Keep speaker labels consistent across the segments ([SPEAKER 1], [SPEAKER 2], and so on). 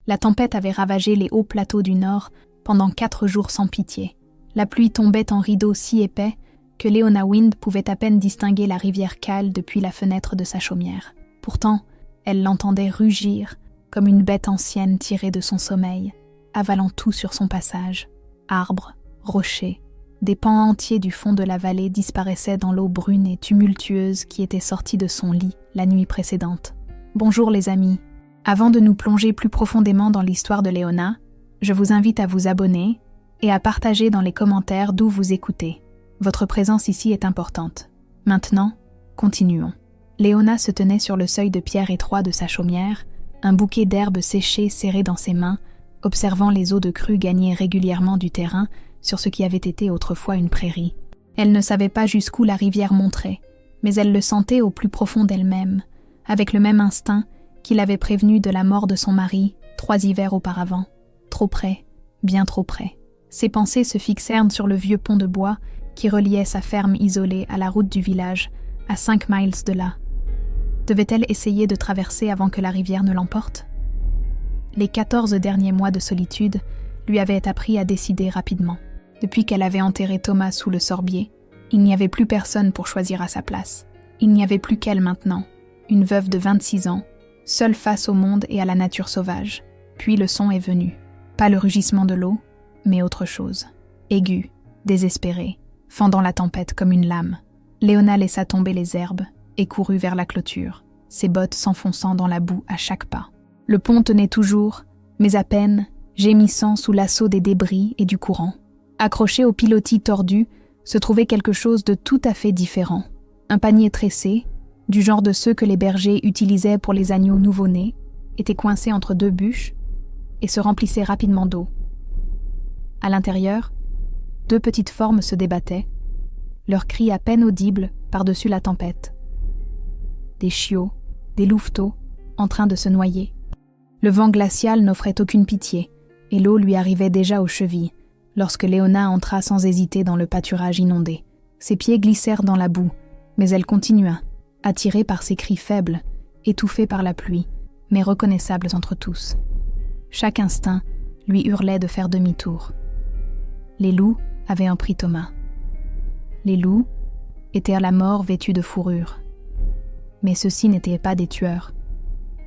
[SPEAKER 1] La tempête avait ravagé les hauts plateaux du nord pendant 4 jours sans pitié. La pluie tombait en rideaux si épais que Leona Wind pouvait à peine distinguer la rivière Kyle depuis la fenêtre de sa chaumière. Pourtant, elle l'entendait rugir comme une bête ancienne tirée de son sommeil, avalant tout sur son passage. Arbres, rochers, des pans entiers du fond de la vallée disparaissaient dans l'eau brune et tumultueuse qui était sortie de son lit la nuit précédente. Bonjour les amis. Avant de nous plonger plus profondément dans l'histoire de Leona, je vous invite à vous abonner et à partager dans les commentaires d'où vous écoutez. Votre présence ici est importante. Maintenant, continuons. Leona se tenait sur le seuil de pierre étroit de sa chaumière, un bouquet d'herbes séchées serré dans ses mains, observant les eaux de crue gagner régulièrement du terrain sur ce qui avait été autrefois une prairie. Elle ne savait pas jusqu'où la rivière monterait, mais elle le sentait au plus profond d'elle-même, avec le même instinct qui l'avait prévenue de la mort de son mari 3 hivers auparavant. Trop près, bien trop près. Ses pensées se fixèrent sur le vieux pont de bois qui reliait sa ferme isolée à la route du village, à 5 miles de là. Devait-elle essayer de traverser avant que la rivière ne l'emporte? Les 14 derniers mois de solitude lui avaient appris à décider rapidement. Depuis qu'elle avait enterré Thomas sous le sorbier, il n'y avait plus personne pour choisir à sa place. Il n'y avait plus qu'elle maintenant, une veuve de 26 ans, seule face au monde et à la nature sauvage. Puis le son est venu. Pas le rugissement de l'eau, mais autre chose. Aigu, désespéré, fendant la tempête comme une lame. Leona laissa tomber les herbes et courut vers la clôture, ses bottes s'enfonçant dans la boue à chaque pas. Le pont tenait toujours, mais à peine, gémissant sous l'assaut des débris et du courant. Accroché au pilotis tordu, se trouvait quelque chose de tout à fait différent. Un panier tressé, du genre de ceux que les bergers utilisaient pour les agneaux nouveau-nés, était coincé entre 2 bûches et se remplissait rapidement d'eau. À l'intérieur, 2 petites formes se débattaient, leurs cris à peine audibles par-dessus la tempête. Des chiots, des louveteaux, en train de se noyer. Le vent glacial n'offrait aucune pitié, et l'eau lui arrivait déjà aux chevilles, lorsque Leona entra sans hésiter dans le pâturage inondé. Ses pieds glissèrent dans la boue, mais elle continua, attirée par ses cris faibles, étouffés par la pluie, mais reconnaissables entre tous. Chaque instinct lui hurlait de faire demi-tour. Les loups avaient un pris Thomas. Les loups étaient à la mort vêtus de fourrure. Mais ceux-ci n'étaient pas des tueurs.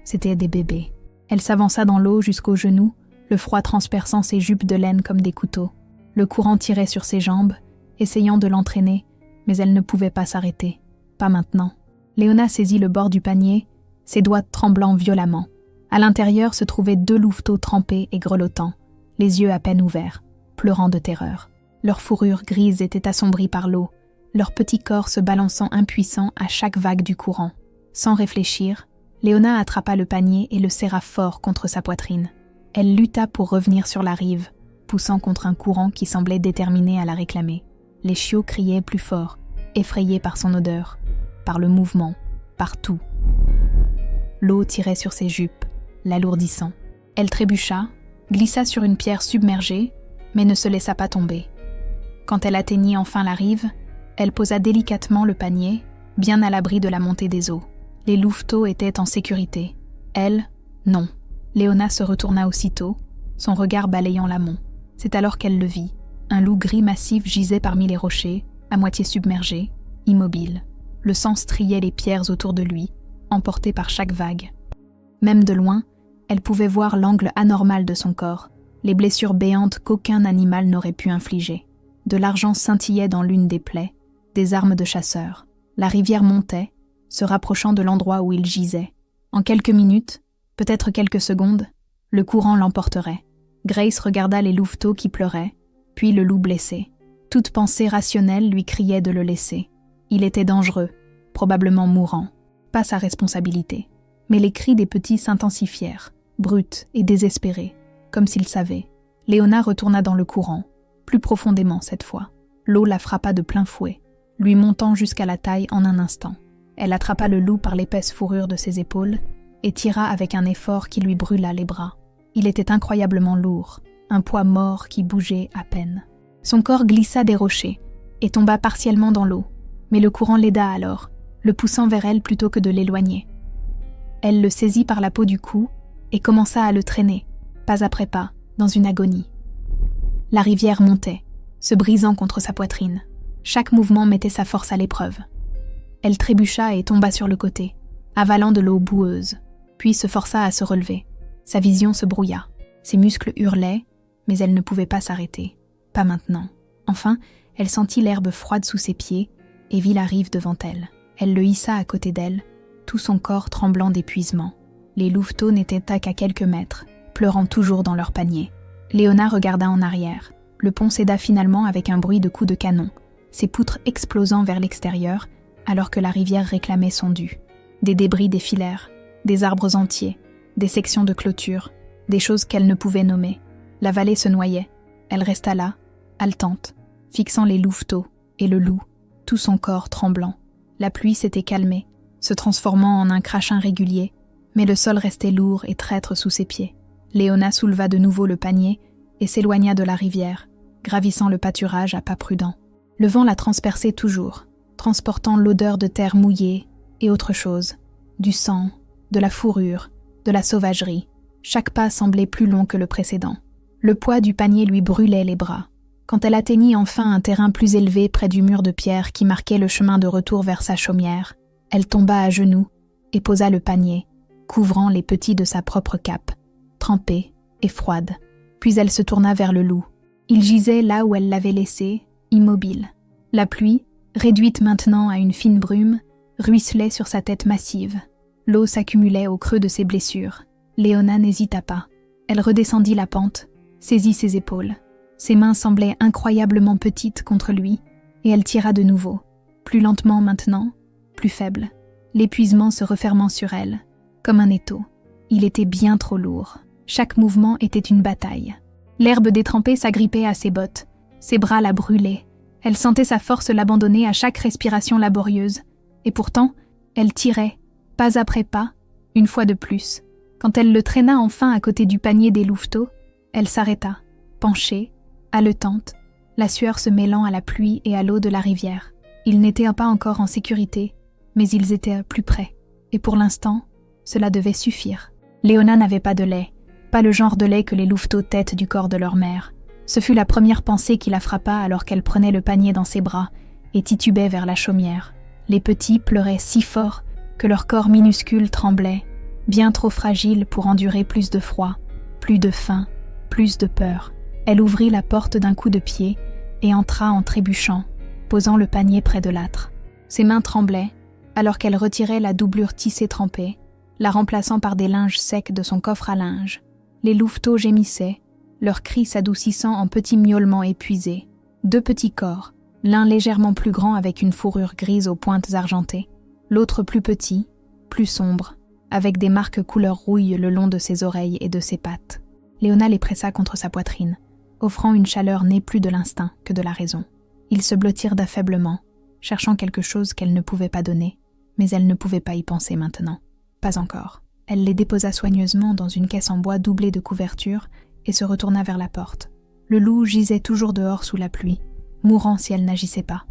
[SPEAKER 1] C'étaient des bébés. Elle s'avança dans l'eau jusqu'aux genoux, le froid transperçant ses jupes de laine comme des couteaux. Le courant tirait sur ses jambes, essayant de l'entraîner, mais elle ne pouvait pas s'arrêter. Pas maintenant. Leona saisit le bord du panier, ses doigts tremblant violemment. À l'intérieur se trouvaient 2 louveteaux trempés et grelottants, les yeux à peine ouverts, pleurant de terreur. Leur fourrure grise était assombrie par l'eau, leur petit corps se balançant impuissant à chaque vague du courant. Sans réfléchir, Leona attrapa le panier et le serra fort contre sa poitrine. Elle lutta pour revenir sur la rive, poussant contre un courant qui semblait déterminé à la réclamer. Les chiots criaient plus fort, effrayés par son odeur, par le mouvement, par tout. L'eau tirait sur ses jupes, l'alourdissant. Elle trébucha, glissa sur une pierre submergée, mais ne se laissa pas tomber. Quand elle atteignit enfin la rive, elle posa délicatement le panier, bien à l'abri de la montée des eaux. Les louveteaux étaient en sécurité. Elle, non. Leona se retourna aussitôt, son regard balayant l'amont. C'est alors qu'elle le vit. Un loup gris massif gisait parmi les rochers, à moitié submergé, immobile. Le sang striait les pierres autour de lui, emporté par chaque vague. Même de loin, elle pouvait voir l'angle anormal de son corps, les blessures béantes qu'aucun animal n'aurait pu infliger. De l'argent scintillait dans l'une des plaies, des armes de chasseur. La rivière montait, se rapprochant de l'endroit où il gisait. En quelques minutes, peut-être quelques secondes, le courant l'emporterait. Grace regarda les louveteaux qui pleuraient, puis le loup blessé. Toute pensée rationnelle lui criait de le laisser. Il était dangereux, probablement mourant. Pas sa responsabilité. Mais les cris des petits s'intensifièrent, bruts et désespérés, comme s'ils savaient. Leona retourna dans le courant, plus profondément cette fois. L'eau la frappa de plein fouet, lui montant jusqu'à la taille en un instant. Elle attrapa le loup par l'épaisse fourrure de ses épaules et tira avec un effort qui lui brûla les bras. Il était incroyablement lourd, un poids mort qui bougeait à peine. Son corps glissa des rochers et tomba partiellement dans l'eau, mais le courant l'aida alors, le poussant vers elle plutôt que de l'éloigner. Elle le saisit par la peau du cou et commença à le traîner. pas après pas, dans une agonie. La rivière montait, se brisant contre sa poitrine. Chaque mouvement mettait sa force à l'épreuve. Elle trébucha et tomba sur le côté, avalant de l'eau boueuse, puis se força à se relever. Sa vision se brouilla. Ses muscles hurlaient, mais elle ne pouvait pas s'arrêter. Pas maintenant. Enfin, elle sentit l'herbe froide sous ses pieds et vit la rive devant elle. Elle le hissa à côté d'elle, tout son corps tremblant d'épuisement. Les louveteaux n'étaient qu'à quelques mètres, pleurant toujours dans leur panier. Léona regarda en arrière. Le pont céda finalement avec un bruit de coups de canon, ses poutres explosant vers l'extérieur alors que la rivière réclamait son dû. Des débris défilèrent, des arbres entiers, des sections de clôture, des choses qu'elle ne pouvait nommer. La vallée se noyait. Elle resta là, haletante, fixant les louveteaux et le loup, tout son corps tremblant. La pluie s'était calmée, se transformant en un crachin régulier, mais le sol restait lourd et traître sous ses pieds. Léona souleva de nouveau le panier et s'éloigna de la rivière, gravissant le pâturage à pas prudents. Le vent la transperçait toujours, transportant l'odeur de terre mouillée et autre chose, du sang, de la fourrure, de la sauvagerie. Chaque pas semblait plus long que le précédent. Le poids du panier lui brûlait les bras. Quand elle atteignit enfin un terrain plus élevé près du mur de pierre qui marquait le chemin de retour vers sa chaumière, elle tomba à genoux et posa le panier, couvrant les petits de sa propre cape, trempée et froide. Puis elle se tourna vers le loup. Il gisait là où elle l'avait laissé, immobile. La pluie, réduite maintenant à une fine brume, ruisselait sur sa tête massive. L'eau s'accumulait au creux de ses blessures. Léona n'hésita pas. Elle redescendit la pente, saisit ses épaules. Ses mains semblaient incroyablement petites contre lui, et elle tira de nouveau, plus lentement maintenant, plus faible, l'épuisement se refermant sur elle, comme un étau. Il était bien trop lourd. Chaque mouvement était une bataille. L'herbe détrempée s'agrippait à ses bottes. Ses bras la brûlaient. Elle sentait sa force l'abandonner à chaque respiration laborieuse. Et pourtant, elle tirait, pas après pas, une fois de plus. Quand elle le traîna enfin à côté du panier des louveteaux, elle s'arrêta, penchée, haletante, la sueur se mêlant à la pluie et à l'eau de la rivière. Ils n'étaient pas encore en sécurité, mais ils étaient plus près. Et pour l'instant, cela devait suffire. Léona n'avait pas de lait, pas le genre de lait que les louveteaux têtent du corps de leur mère. Ce fut la première pensée qui la frappa alors qu'elle prenait le panier dans ses bras et titubait vers la chaumière. Les petits pleuraient si fort que leur corps minuscule tremblait, bien trop fragile pour endurer plus de froid, plus de faim, plus de peur. Elle ouvrit la porte d'un coup de pied et entra en trébuchant, posant le panier près de l'âtre. Ses mains tremblaient alors qu'elle retirait la doublure tissée trempée, la remplaçant par des linges secs de son coffre à linge. Les louveteaux gémissaient, leurs cris s'adoucissant en petits miaulements épuisés. 2 petits corps, l'un légèrement plus grand avec une fourrure grise aux pointes argentées, l'autre plus petit, plus sombre, avec des marques couleur rouille le long de ses oreilles et de ses pattes. Léona les pressa contre sa poitrine, offrant une chaleur née plus de l'instinct que de la raison. Ils se blottirent d'affablement, cherchant quelque chose qu'elle ne pouvait pas donner, mais elle ne pouvait pas y penser maintenant. Pas encore. Elle les déposa soigneusement dans une caisse en bois doublée de couvertures et se retourna vers la porte. Le loup gisait toujours dehors sous la pluie, mourant si elle n'agissait pas.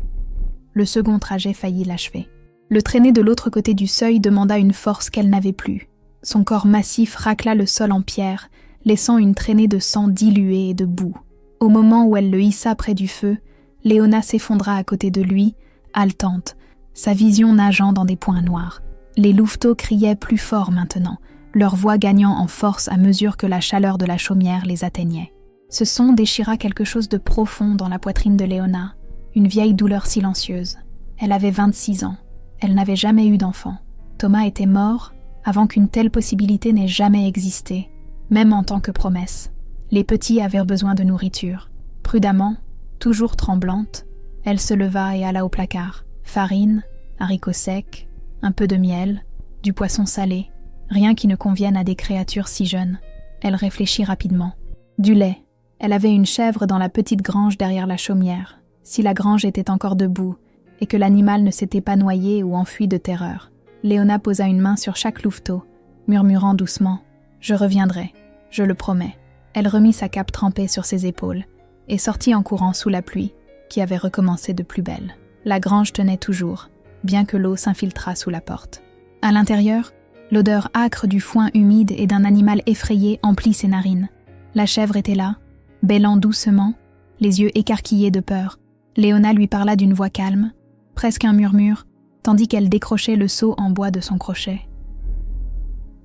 [SPEAKER 1] Le second trajet faillit l'achever. Le traîner de l'autre côté du seuil demanda une force qu'elle n'avait plus. Son corps massif racla le sol en pierre, laissant une traînée de sang dilué et de boue. Au moment où elle le hissa près du feu, Léona s'effondra à côté de lui, haletante, sa vision nageant dans des points noirs. Les louveteaux criaient plus fort maintenant, leur voix gagnant en force à mesure que la chaleur de la chaumière les atteignait. Ce son déchira quelque chose de profond dans la poitrine de Léona, une vieille douleur silencieuse. Elle avait 26 ans. Elle n'avait jamais eu d'enfant. Thomas était mort avant qu'une telle possibilité n'ait jamais existé, même en tant que promesse. Les petits avaient besoin de nourriture. Prudemment, toujours tremblante, elle se leva et alla au placard. Farine, haricots secs, un peu de miel, du poisson salé, rien qui ne convienne à des créatures si jeunes. Elle réfléchit rapidement. Du lait. Elle avait une chèvre dans la petite grange derrière la chaumière, si la grange était encore debout, et que l'animal ne s'était pas noyé ou enfui de terreur. Léona posa une main sur chaque louveteau, murmurant doucement « Je reviendrai, je le promets ». Elle remit sa cape trempée sur ses épaules et sortit en courant sous la pluie, qui avait recommencé de plus belle. La grange tenait toujours, bien que l'eau s'infiltrât sous la porte. À l'intérieur, l'odeur âcre du foin humide et d'un animal effrayé emplit ses narines. La chèvre était là, bêlant doucement, les yeux écarquillés de peur. Léona lui parla d'une voix calme, presque un murmure, tandis qu'elle décrochait le seau en bois de son crochet.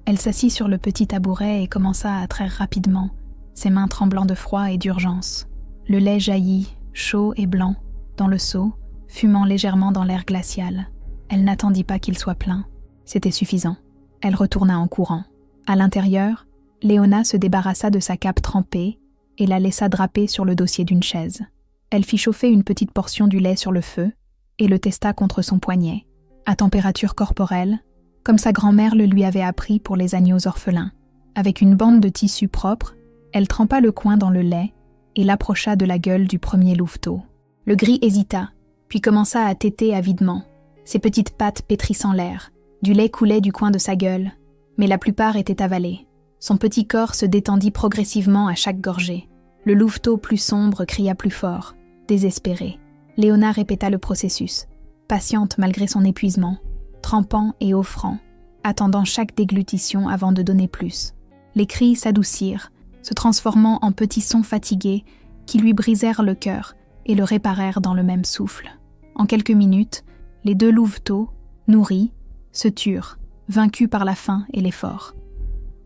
[SPEAKER 1] Elle s'assit sur le petit tabouret et commença à traire rapidement, ses mains tremblant de froid et d'urgence. Le lait jaillit, chaud et blanc, dans le seau, fumant légèrement dans l'air glacial. Elle n'attendit pas qu'il soit plein. C'était suffisant. Elle retourna en courant. À l'intérieur, Léona se débarrassa de sa cape trempée et la laissa draper sur le dossier d'une chaise. Elle fit chauffer une petite portion du lait sur le feu et le testa contre son poignet, à température corporelle, comme sa grand-mère le lui avait appris pour les agneaux orphelins. Avec une bande de tissu propre, elle trempa le coin dans le lait et l'approcha de la gueule du premier louveteau. Le gris hésita, puis commença à téter avidement, ses petites pattes pétrissant l'air. Du lait coulait du coin de sa gueule, mais la plupart étaient avalés. Son petit corps se détendit progressivement à chaque gorgée. Le louveteau plus sombre cria plus fort, désespéré. Léona répéta le processus, patiente malgré son épuisement, trempant et offrant, attendant chaque déglutition avant de donner plus. Les cris s'adoucirent, se transformant en petits sons fatigués qui lui brisèrent le cœur et le réparèrent dans le même souffle. En quelques minutes, les deux louveteaux, nourris, se turent, vaincus par la faim et l'effort.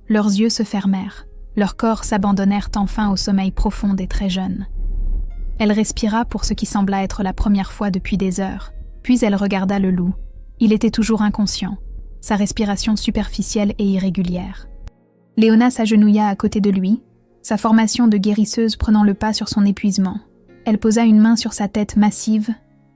[SPEAKER 1] Leurs yeux se fermèrent, leurs corps s'abandonnèrent enfin au sommeil profond des très jeunes. Elle respira pour ce qui sembla être la première fois depuis des heures, puis elle regarda le loup. Il était toujours inconscient, sa respiration superficielle et irrégulière. Léona s'agenouilla à côté de lui, sa formation de guérisseuse prenant le pas sur son épuisement. Elle posa une main sur sa tête massive,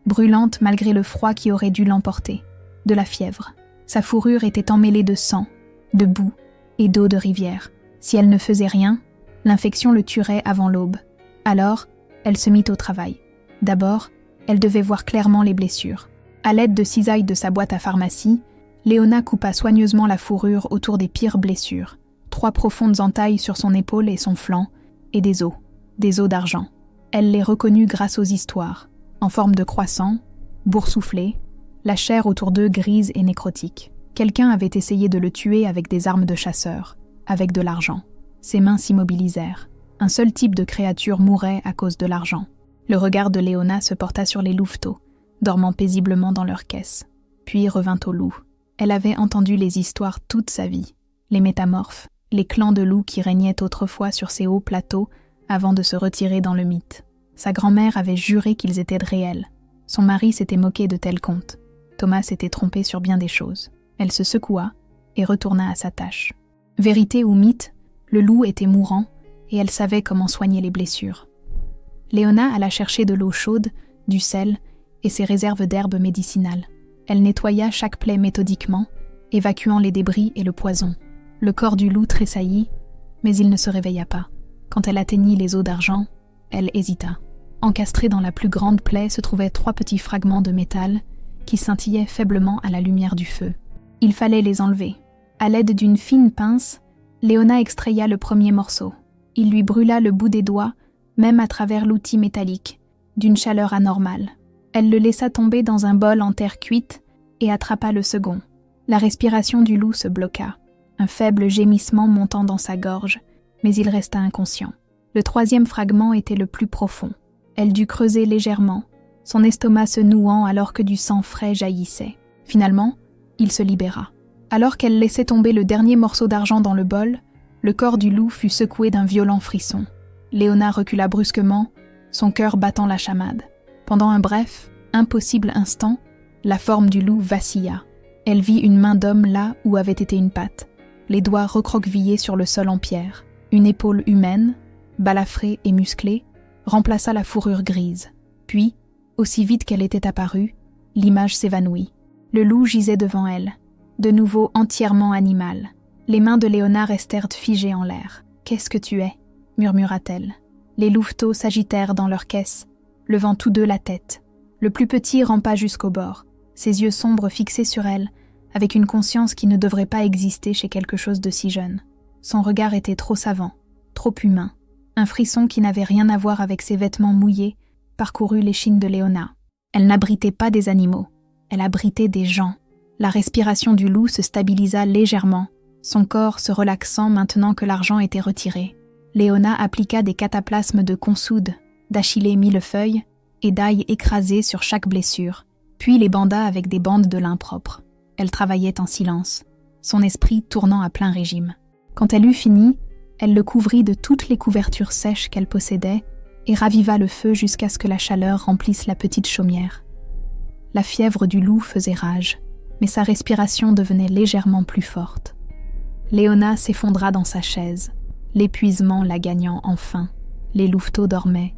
[SPEAKER 1] brûlante malgré le froid qui aurait dû l'emporter, de la fièvre. Sa fourrure était emmêlée de sang, de boue et d'eau de rivière. Si elle ne faisait rien, l'infection le tuerait avant l'aube. Alors, elle se mit au travail. D'abord, elle devait voir clairement les blessures. À l'aide de cisailles de sa boîte à pharmacie, Léona coupa soigneusement la fourrure autour des pires blessures, 3 profondes entailles sur son épaule et son flanc, et des os d'argent. Elle les reconnut grâce aux histoires, en forme de croissant, boursouflés, la chair autour d'eux grise et nécrotique. Quelqu'un avait essayé de le tuer avec des armes de chasseur, avec de l'argent. Ses mains s'immobilisèrent. Un seul type de créature mourait à cause de l'argent. Le regard de Léona se porta sur les louveteaux, dormant paisiblement dans leur caisse, puis revint au loup. Elle avait entendu les histoires toute sa vie, les métamorphes, les clans de loups qui régnaient autrefois sur ces hauts plateaux avant de se retirer dans le mythe. Sa grand-mère avait juré qu'ils étaient réels. Son mari s'était moqué de tels contes. Thomas s'était trompé sur bien des choses. Elle se secoua et retourna à sa tâche. Vérité ou mythe, le loup était mourant et elle savait comment soigner les blessures. Léona alla chercher de l'eau chaude, du sel et ses réserves d'herbes médicinales. Elle nettoya chaque plaie méthodiquement, évacuant les débris et le poison. Le corps du loup tressaillit, mais il ne se réveilla pas. Quand elle atteignit les os d'argent, elle hésita. Encastrés dans la plus grande plaie se trouvaient 3 petits fragments de métal qui scintillaient faiblement à la lumière du feu. Il fallait les enlever. À l'aide d'une fine pince, Léona extraya le premier morceau. Il lui brûla le bout des doigts, même à travers l'outil métallique, d'une chaleur anormale. Elle le laissa tomber dans un bol en terre cuite et attrapa le second. La respiration du loup se bloqua, un faible gémissement montant dans sa gorge, mais il resta inconscient. Le 3e fragment était le plus profond. Elle dut creuser légèrement, son estomac se nouant alors que du sang frais jaillissait. Finalement, il se libéra. Alors qu'elle laissait tomber le dernier morceau d'argent dans le bol, le corps du loup fut secoué d'un violent frisson. Léona recula brusquement, son cœur battant la chamade. Pendant un bref, impossible instant, la forme du loup vacilla. Elle vit une main d'homme là où avait été une patte, les doigts recroquevillés sur le sol en pierre. Une épaule humaine, balafrée et musclée, remplaça la fourrure grise. Puis, aussi vite qu'elle était apparue, l'image s'évanouit. Le loup gisait devant elle, de nouveau entièrement animal. Les mains de Léona restèrent figées en l'air. « Qu'est-ce que tu es ?» murmura-t-elle. Les louveteaux s'agitèrent dans leur caisse, levant tous deux la tête. Le plus petit rampa jusqu'au bord, ses yeux sombres fixés sur elle, avec une conscience qui ne devrait pas exister chez quelque chose de si jeune. Son regard était trop savant, trop humain. Un frisson qui n'avait rien à voir avec ses vêtements mouillés parcourut l'échine de Léona. Elle n'abritait pas des animaux, elle abritait des gens. La respiration du loup se stabilisa légèrement, son corps se relaxant maintenant que l'argent était retiré. Léona appliqua des cataplasmes de consoude, d'achillée millefeuille et d'ail écrasé sur chaque blessure, puis les banda avec des bandes de lin propre. Elle travaillait en silence, son esprit tournant à plein régime. Quand elle eut fini, elle le couvrit de toutes les couvertures sèches qu'elle possédait et raviva le feu jusqu'à ce que la chaleur remplisse la petite chaumière. La fièvre du loup faisait rage, mais sa respiration devenait légèrement plus forte. Léona s'effondra dans sa chaise, l'épuisement la gagnant enfin. Les louveteaux dormaient.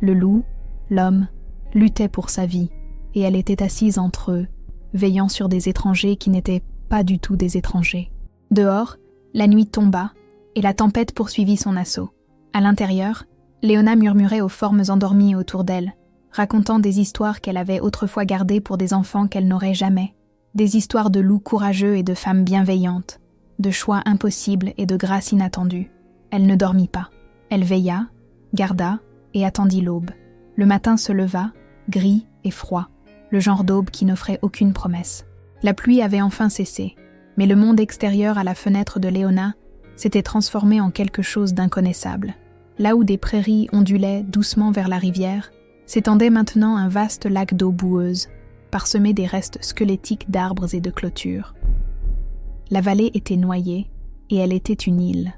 [SPEAKER 1] Le loup, l'homme, luttaient pour sa vie, et elle était assise entre eux, veillant sur des étrangers qui n'étaient pas du tout des étrangers. Dehors, la nuit tomba, et la tempête poursuivit son assaut. À l'intérieur, Léona murmurait aux formes endormies autour d'elle, racontant des histoires qu'elle avait autrefois gardées pour des enfants qu'elle n'aurait jamais, des histoires de loups courageux et de femmes bienveillantes, de choix impossibles et de grâces inattendues. Elle ne dormit pas. Elle veilla, garda et attendit l'aube. Le matin se leva, gris et froid, le genre d'aube qui n'offrait aucune promesse. La pluie avait enfin cessé, mais le monde extérieur à la fenêtre de Léona s'était transformé en quelque chose d'inconnaissable. Là où des prairies ondulaient doucement vers la rivière, s'étendait maintenant un vaste lac d'eau boueuse, parsemé des restes squelettiques d'arbres et de clôtures. La vallée était noyée, et elle était une île.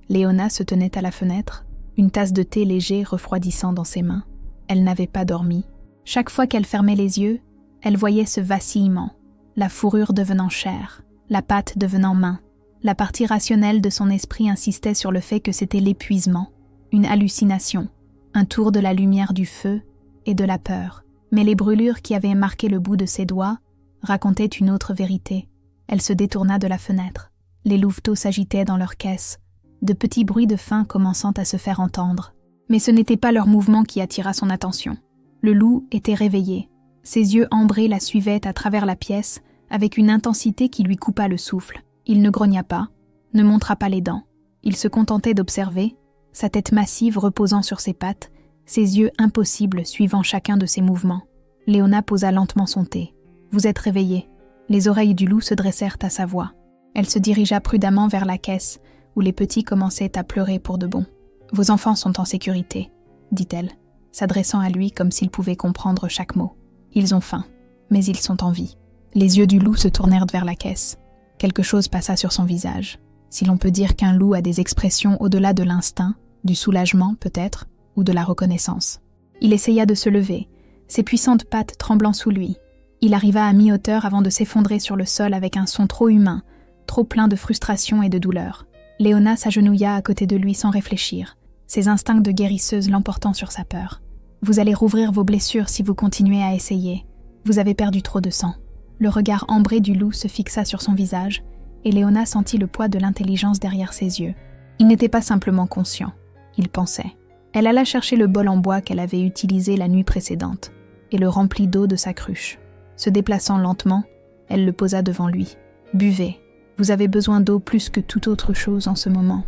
[SPEAKER 1] Léona se tenait à la fenêtre, une tasse de thé léger refroidissant dans ses mains. Elle n'avait pas dormi. Chaque fois qu'elle fermait les yeux, elle voyait ce vacillement, la fourrure devenant chair, la pâte devenant main. La partie rationnelle de son esprit insistait sur le fait que c'était l'épuisement, une hallucination, un tour de la lumière du feu et de la peur. Mais les brûlures qui avaient marqué le bout de ses doigts racontaient une autre vérité. Elle se détourna de la fenêtre. Les louveteaux s'agitaient dans leurs caisses, de petits bruits de faim commençant à se faire entendre. Mais ce n'était pas leur mouvement qui attira son attention. Le loup était réveillé. Ses yeux ambrés la suivaient à travers la pièce avec une intensité qui lui coupa le souffle. Il ne grogna pas, ne montra pas les dents. Il se contentait d'observer, sa tête massive reposant sur ses pattes, ses yeux impossibles suivant chacun de ses mouvements. Léona posa lentement son thé. « Vous êtes réveillé ». Les oreilles du loup se dressèrent à sa voix. Elle se dirigea prudemment vers la caisse, où les petits commençaient à pleurer pour de bon. « Vos enfants sont en sécurité », dit-elle, s'adressant à lui comme s'il pouvait comprendre chaque mot. « Ils ont faim, mais ils sont en vie. » Les yeux du loup se tournèrent vers la caisse. Quelque chose passa sur son visage. Si l'on peut dire qu'un loup a des expressions au-delà de l'instinct, du soulagement peut-être, ou de la reconnaissance. Il essaya de se lever, ses puissantes pattes tremblant sous lui. Il arriva à mi-hauteur avant de s'effondrer sur le sol avec un son trop humain, trop plein de frustration et de douleur. Léona s'agenouilla à côté de lui sans réfléchir, ses instincts de guérisseuse l'emportant sur sa peur. « Vous allez rouvrir vos blessures si vous continuez à essayer. Vous avez perdu trop de sang. » Le regard ambré du loup se fixa sur son visage, et Léona sentit le poids de l'intelligence derrière ses yeux. Il n'était pas simplement conscient, il pensait. Elle alla chercher le bol en bois qu'elle avait utilisé la nuit précédente, et le remplit d'eau de sa cruche. Se déplaçant lentement, elle le posa devant lui. « Buvez, vous avez besoin d'eau plus que toute autre chose en ce moment. »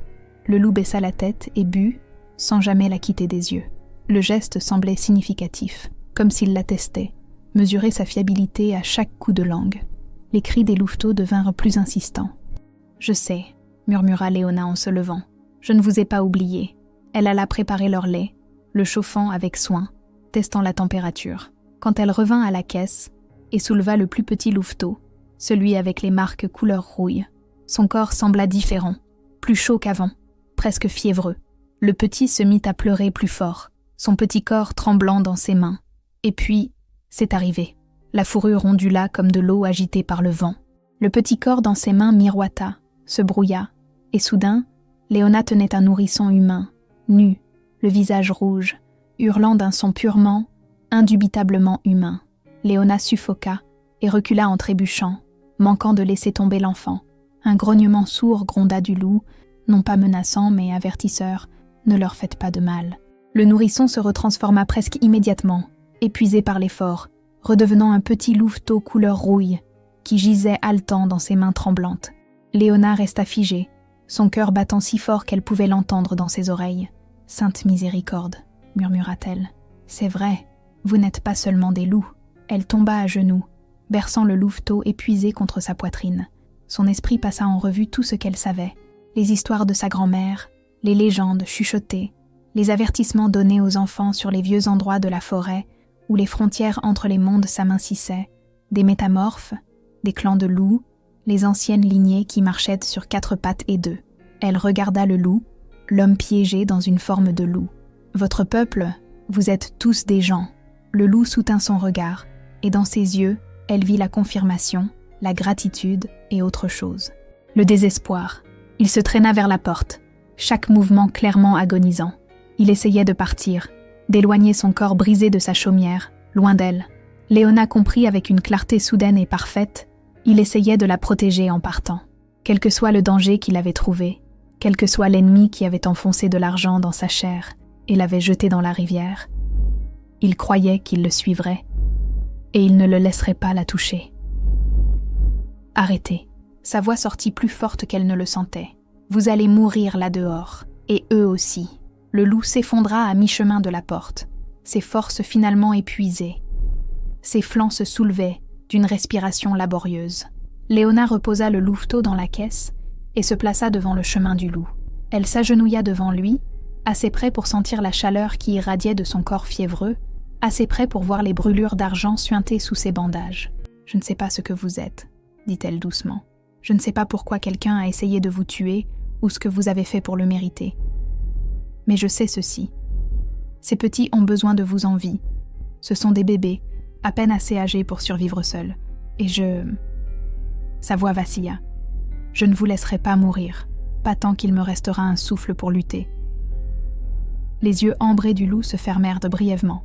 [SPEAKER 1] Le loup baissa la tête et but, sans jamais la quitter des yeux. Le geste semblait significatif, comme s'il l'attestait, mesurer sa fiabilité à chaque coup de langue. Les cris des louveteaux devinrent plus insistants. « Je sais », murmura Léona en se levant. « Je ne vous ai pas oublié. » Elle alla préparer leur lait, le chauffant avec soin, testant la température. Quand elle revint à la caisse et souleva le plus petit louveteau, celui avec les marques couleur rouille, son corps sembla différent, plus chaud qu'avant, presque fiévreux. Le petit se mit à pleurer plus fort, son petit corps tremblant dans ses mains. Et puis, c'est arrivé. La fourrure ondula comme de l'eau agitée par le vent. Le petit corps dans ses mains miroita, se brouilla, et soudain, Léona tenait un nourrisson humain, nu, le visage rouge, hurlant d'un son purement, indubitablement humain. Léona suffoqua et recula en trébuchant, manquant de laisser tomber l'enfant. Un grognement sourd gronda du loup, non pas menaçant mais avertisseur, ne leur faites pas de mal. Le nourrisson se retransforma presque immédiatement, épuisé par l'effort, redevenant un petit louveteau couleur rouille, qui gisait haletant dans ses mains tremblantes. Léona resta figée, son cœur battant si fort qu'elle pouvait l'entendre dans ses oreilles. « Sainte miséricorde », murmura-t-elle. « C'est vrai, vous n'êtes pas seulement des loups. » Elle tomba à genoux, berçant le louveteau épuisé contre sa poitrine. Son esprit passa en revue tout ce qu'elle savait, les histoires de sa grand-mère, les légendes chuchotées, les avertissements donnés aux enfants sur les vieux endroits de la forêt où les frontières entre les mondes s'amincissaient, des métamorphes, des clans de loups, les anciennes lignées qui marchaient sur 4 pattes et 2. Elle regarda le loup, l'homme piégé dans une forme de loup. « Votre peuple, vous êtes tous des gens. » Le loup soutint son regard, et dans ses yeux, elle vit la confirmation, la gratitude et autre chose. Le désespoir. Il se traîna vers la porte, chaque mouvement clairement agonisant. Il essayait de partir, d'éloigner son corps brisé de sa chaumière, loin d'elle. Léona comprit avec une clarté soudaine et parfaite, il essayait de la protéger en partant. Quel que soit le danger qu'il avait trouvé, quel que soit l'ennemi qui avait enfoncé de l'argent dans sa chair et l'avait jeté dans la rivière, il croyait qu'il le suivrait, et il ne le laisserait pas la toucher. Arrêtez. Sa voix sortit plus forte qu'elle ne le sentait. Vous allez mourir là-dehors, et eux aussi. Le loup s'effondra à mi-chemin de la porte, ses forces finalement épuisées. Ses flancs se soulevaient d'une respiration laborieuse. Léona reposa le louveteau dans la caisse et se plaça devant le chemin du loup. Elle s'agenouilla devant lui, assez près pour sentir la chaleur qui irradiait de son corps fiévreux, assez près pour voir les brûlures d'argent suinter sous ses bandages. « Je ne sais pas ce que vous êtes, » dit-elle doucement. « Je ne sais pas pourquoi quelqu'un a essayé de vous tuer ou ce que vous avez fait pour le mériter. Mais je sais ceci. Ces petits ont besoin de vous en vie. Ce sont des bébés, à peine assez âgés pour survivre seuls. Et Sa voix vacilla. « Je ne vous laisserai pas mourir, pas tant qu'il me restera un souffle pour lutter. » Les yeux ambrés du loup se fermèrent brièvement.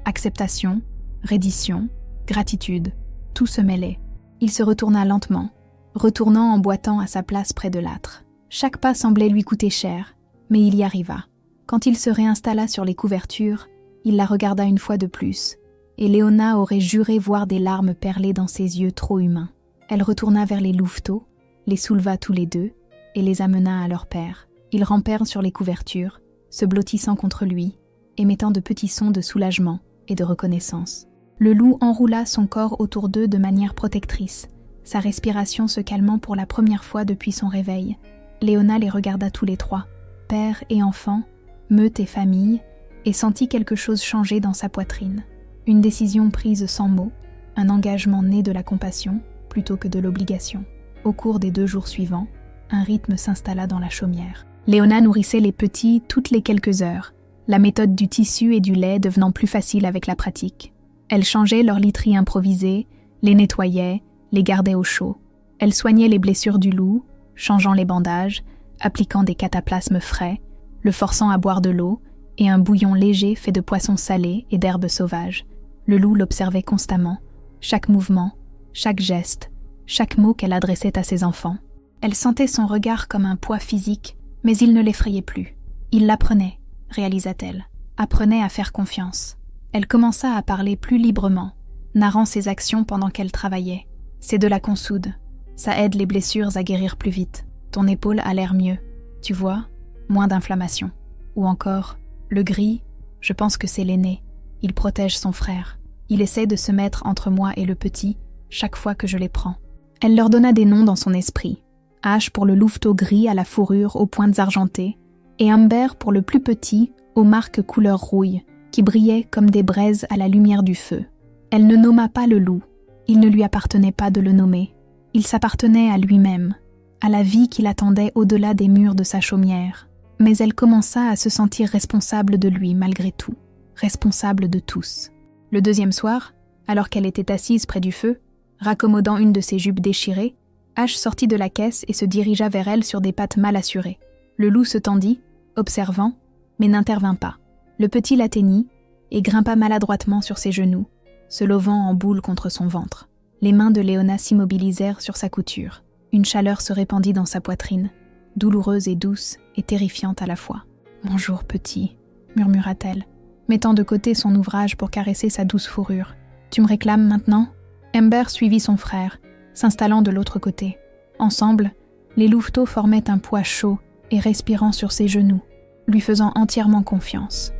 [SPEAKER 1] Acceptation, reddition, gratitude, tout se mêlait. Il se retourna lentement, retournant en boitant à sa place près de l'âtre. Chaque pas semblait lui coûter cher, mais il y arriva. Quand il se réinstalla sur les couvertures, il la regarda une fois de plus, et Léona aurait juré voir des larmes perler dans ses yeux trop humains. Elle retourna vers les louveteaux, les souleva tous les deux, et les amena à leur père. Ils rampèrent sur les couvertures, se blottissant contre lui, émettant de petits sons de soulagement et de reconnaissance. Le loup enroula son corps autour d'eux de manière protectrice, sa respiration se calmant pour la première fois depuis son réveil. Léona les regarda tous les trois, père et enfant, meute et famille, et sentit quelque chose changer dans sa poitrine. Une décision prise sans mots, un engagement né de la compassion plutôt que de l'obligation. Au cours des 2 jours suivants, un rythme s'installa dans la chaumière. Léona nourrissait les petits toutes les quelques heures, la méthode du tissu et du lait devenant plus facile avec la pratique. Elle changeait leurs literies improvisées, les nettoyait, les gardait au chaud. Elle soignait les blessures du loup, changeant les bandages, appliquant des cataplasmes frais, le forçant à boire de l'eau et un bouillon léger fait de poissons salés et d'herbes sauvages. Le loup l'observait constamment, chaque mouvement, chaque geste, chaque mot qu'elle adressait à ses enfants. Elle sentait son regard comme un poids physique, mais il ne l'effrayait plus. Il l'apprenait, réalisa-t-elle, apprenait à faire confiance. Elle commença à parler plus librement, narrant ses actions pendant qu'elle travaillait. « C'est de la consoude. Ça aide les blessures à guérir plus vite. Ton épaule a l'air mieux. Tu vois, moins d'inflammation. » Ou encore, « Le gris, je pense que c'est l'aîné. Il protège son frère. Il essaie de se mettre entre moi et le petit chaque fois que je les prends. » Elle leur donna des noms dans son esprit. Ash pour le louveteau gris à la fourrure aux pointes argentées, et Amber pour le plus petit aux marques couleur rouille, qui brillaient comme des braises à la lumière du feu. Elle ne nomma pas le loup. Il ne lui appartenait pas de le nommer. Il s'appartenait à lui-même, à la vie qui l'attendait au-delà des murs de sa chaumière. Mais elle commença à se sentir responsable de lui malgré tout, responsable de tous. Le 2e soir, alors qu'elle était assise près du feu, raccommodant une de ses jupes déchirées, Ash sortit de la caisse et se dirigea vers elle sur des pattes mal assurées. Le loup se tendit, observant, mais n'intervint pas. Le petit l'atteignit et grimpa maladroitement sur ses genoux, se levant en boule contre son ventre. Les mains de Léona s'immobilisèrent sur sa couture. Une chaleur se répandit dans sa poitrine, douloureuse et douce et terrifiante à la fois. « Bonjour, petit », murmura-t-elle, mettant de côté son ouvrage pour caresser sa douce fourrure. « Tu me réclames maintenant ?» Amber suivit son frère, s'installant de l'autre côté. Ensemble, les louveteaux formaient un poids chaud et respirant sur ses genoux, lui faisant entièrement confiance.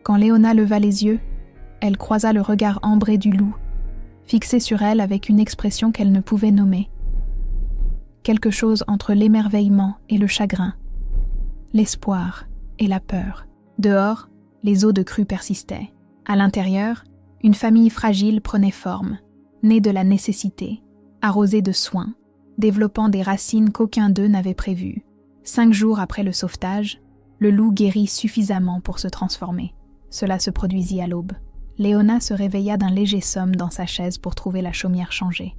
[SPEAKER 1] Quand Léona leva les yeux, elle croisa le regard ambré du loup, fixé sur elle avec une expression qu'elle ne pouvait nommer. Quelque chose entre l'émerveillement et le chagrin. l'espoir et la peur. Dehors, les eaux de crue persistaient. À l'intérieur, une famille fragile prenait forme, née de la nécessité, arrosée de soins, développant des racines qu'aucun d'eux n'avait prévues. 5 jours après le sauvetage, le loup guérit suffisamment pour se transformer. Cela se produisit à l'aube. Léona se réveilla d'un léger somme dans sa chaise pour trouver la chaumière changée.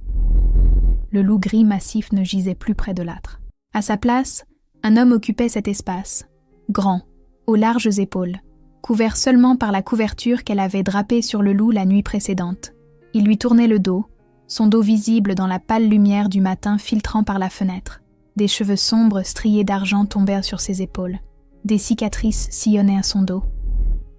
[SPEAKER 1] Le loup gris massif ne gisait plus près de l'âtre. À sa place, un homme occupait cet espace, grand, aux larges épaules, couvert seulement par la couverture qu'elle avait drapée sur le loup la nuit précédente. Il lui tournait le dos, son dos visible dans la pâle lumière du matin filtrant par la fenêtre. Des cheveux sombres striés d'argent tombèrent sur ses épaules. Des cicatrices sillonnaient à son dos.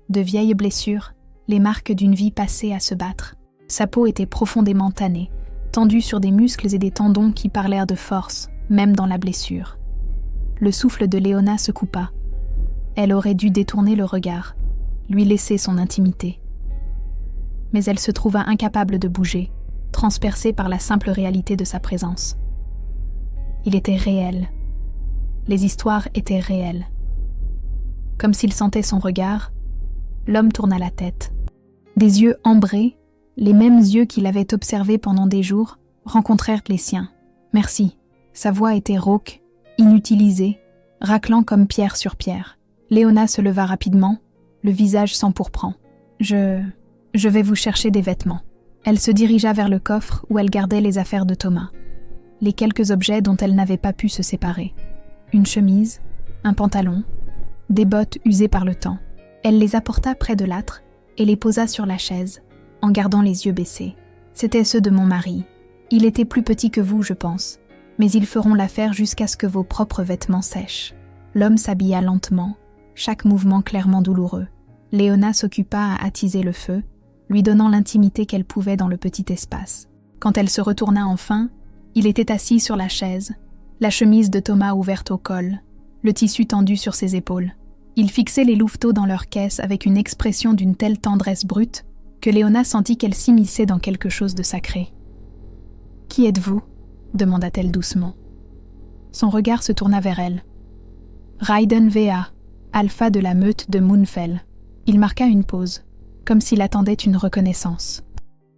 [SPEAKER 1] De vieilles blessures, les marques d'une vie passée à se battre. Sa peau était profondément tannée, tendue sur des muscles et des tendons qui parlèrent de force, même dans la blessure. Le souffle de Léona se coupa. Elle aurait dû détourner le regard, lui laisser son intimité. Mais elle se trouva incapable de bouger, transpercée par la simple réalité de sa présence. Il était réel. Les histoires étaient réelles. Comme s'il sentait son regard, l'homme tourna la tête. Des yeux ambrés, les mêmes yeux qu'il avait observés pendant des jours, rencontrèrent les siens. « Merci ». Sa voix était rauque, inutilisée, raclant comme pierre sur pierre. Léona se leva rapidement, le visage s'empourprant. « Je vais vous chercher des vêtements. » Elle se dirigea vers le coffre où elle gardait les affaires de Thomas. Les quelques objets dont elle n'avait pas pu se séparer. Une chemise, un pantalon, des bottes usées par le temps. Elle les apporta près de l'âtre et les posa sur la chaise, en gardant les yeux baissés. C'étaient ceux de mon mari. Il était plus petit que vous, je pense, mais ils feront l'affaire jusqu'à ce que vos propres vêtements sèchent. L'homme s'habilla lentement, chaque mouvement clairement douloureux. Léona s'occupa à attiser le feu, lui donnant l'intimité qu'elle pouvait dans le petit espace. Quand elle se retourna enfin, il était assis sur la chaise, la chemise de Thomas ouverte au col, le tissu tendu sur ses épaules. Il fixait les louveteaux dans leur caisse avec une expression d'une telle tendresse brute que Léona sentit qu'elle s'immisçait dans quelque chose de sacré. « Qui êtes-vous » demanda-t-elle doucement. Son regard se tourna vers elle. « Raiden Vea, alpha de la meute de Moonfell. » Il marqua une pause, comme s'il attendait une reconnaissance.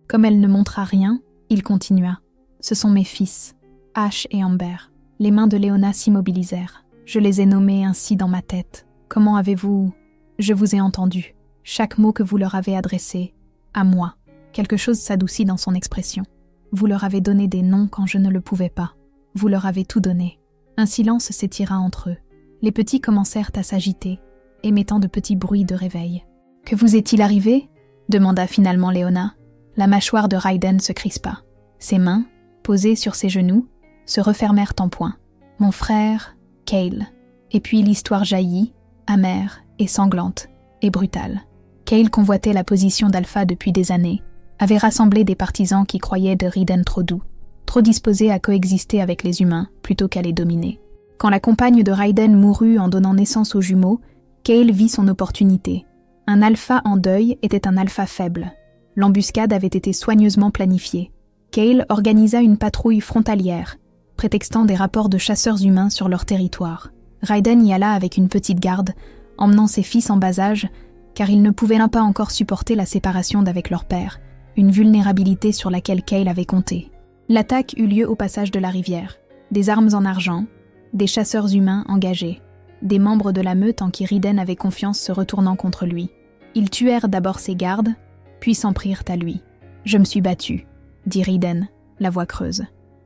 [SPEAKER 1] Comme elle ne montra rien, il continua. « Ce sont mes fils, Ash et Amber. » Les mains de Léona s'immobilisèrent. Je les ai nommés ainsi dans ma tête. Comment avez-vous... Je vous ai entendu. Chaque mot que vous leur avez adressé, à moi. Quelque chose s'adoucit dans son expression. Vous leur avez donné des noms quand je ne le pouvais pas. Vous leur avez tout donné. Un silence s'étira entre eux. Les petits commencèrent à s'agiter, émettant de petits bruits de réveil. « Que vous est-il arrivé » demanda finalement Léona. La mâchoire de Raiden se crispa. Ses mains, posées sur ses genoux, se refermèrent en poing. « Mon frère, Cale. » Et puis l'histoire jaillit, amère et sanglante, et brutale. Cale convoitait la position d'alpha depuis des années, avait rassemblé des partisans qui croyaient de Raiden trop doux, trop disposés à coexister avec les humains plutôt qu'à les dominer. Quand la compagne de Raiden mourut en donnant naissance aux jumeaux, Cale vit son opportunité. Un alpha en deuil était un alpha faible. L'embuscade avait été soigneusement planifiée. Cale organisa une patrouille frontalière, prétextant des rapports de chasseurs humains sur leur territoire. Raiden y alla avec une petite garde, emmenant ses fils en bas âge, car ils ne pouvaient pas encore supporter la séparation d'avec leur père, une vulnérabilité sur laquelle Cale avait compté. L'attaque eut lieu au passage de la rivière. Des armes en argent, des chasseurs humains engagés, des membres de la meute en qui Raiden avait confiance se retournant contre lui. Ils tuèrent d'abord ses gardes, puis s'en prirent à lui. « Je me suis battu », dit Raiden, la voix creuse.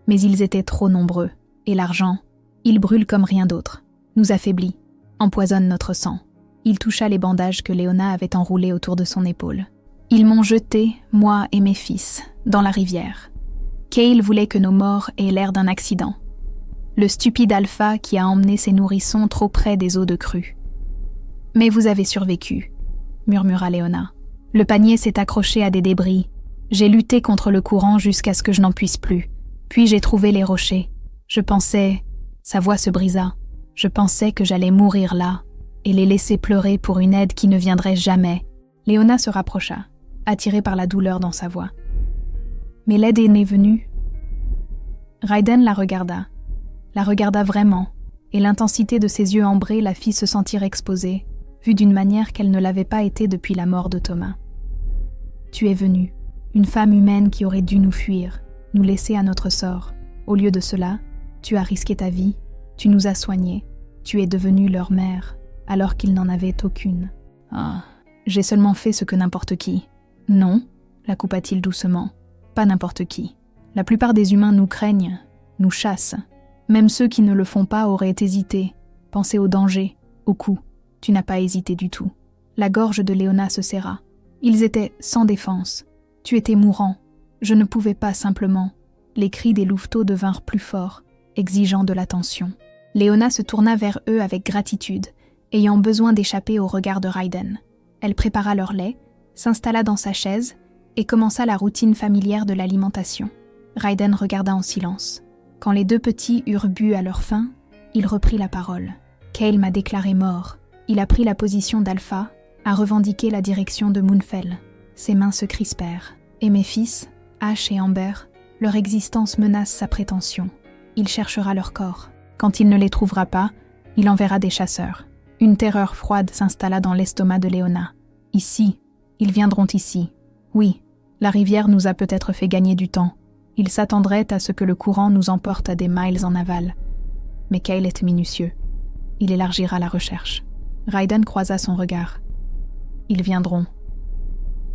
[SPEAKER 1] Mais ils étaient trop nombreux, et l'argent, il brûle comme rien d'autre, nous affaiblit, empoisonne notre sang. Il toucha les bandages que Léona avait enroulés autour de son épaule. Ils m'ont jeté, moi et mes fils, dans la rivière. Cale voulait que nos morts aient l'air d'un accident. Le stupide alpha qui a emmené ses nourrissons trop près des eaux de crue. « Mais vous avez survécu », murmura Léona. « Le panier s'est accroché à des débris. J'ai lutté contre le courant jusqu'à ce que je n'en puisse plus. Puis j'ai trouvé les rochers. Je pensais... » Sa voix se brisa. « Je pensais que j'allais mourir là et les laisser pleurer pour une aide qui ne viendrait jamais. » Léona se rapprocha, attirée par la douleur dans sa voix. « Mais l'aide est venue. » Raiden la regarda vraiment, et l'intensité de ses yeux ambrés la fit se sentir exposée, vue d'une manière qu'elle ne l'avait pas été depuis la mort de Thomas. « Tu es venue, une femme humaine qui aurait dû nous fuir, nous laisser à notre sort. Au lieu de cela, tu as risqué ta vie, tu nous as soignés, tu es devenue leur mère, alors qu'ils n'en avaient aucune. Ah, j'ai seulement fait ce que n'importe qui. » « Non, la coupa-t-il doucement, pas n'importe qui. La plupart des humains nous craignent, nous chassent. Même ceux qui ne le font pas auraient hésité, pensé au danger, au coup. Tu n'as pas hésité du tout. » La gorge de Léona se serra. Ils étaient sans défense. Tu étais mourant. Je ne pouvais pas simplement. Les cris des louveteaux devinrent plus forts, exigeant de l'attention. Léona se tourna vers eux avec gratitude, ayant besoin d'échapper au regard de Raiden. Elle prépara leur lait, s'installa dans sa chaise et commença la routine familière de l'alimentation. Raiden regarda en silence. Quand les deux petits eurent bu à leur faim, il reprit la parole. « Cale m'a déclaré mort. Il a pris la position d'Alpha, a revendiqué la direction de Moonfell. Ses mains se crispèrent. Et mes fils, Ash et Amber, leur existence menace sa prétention. Il cherchera leur corps. Quand il ne les trouvera pas, il enverra des chasseurs. » Une terreur froide s'installa dans l'estomac de Léona. « Ici. Ils viendront ici. Oui, la rivière nous a peut-être fait gagner du temps. Ils s'attendraient à ce que le courant nous emporte à des miles en aval. Mais Cale est minutieux. Il élargira la recherche. » Raiden croisa son regard. « Ils viendront. »«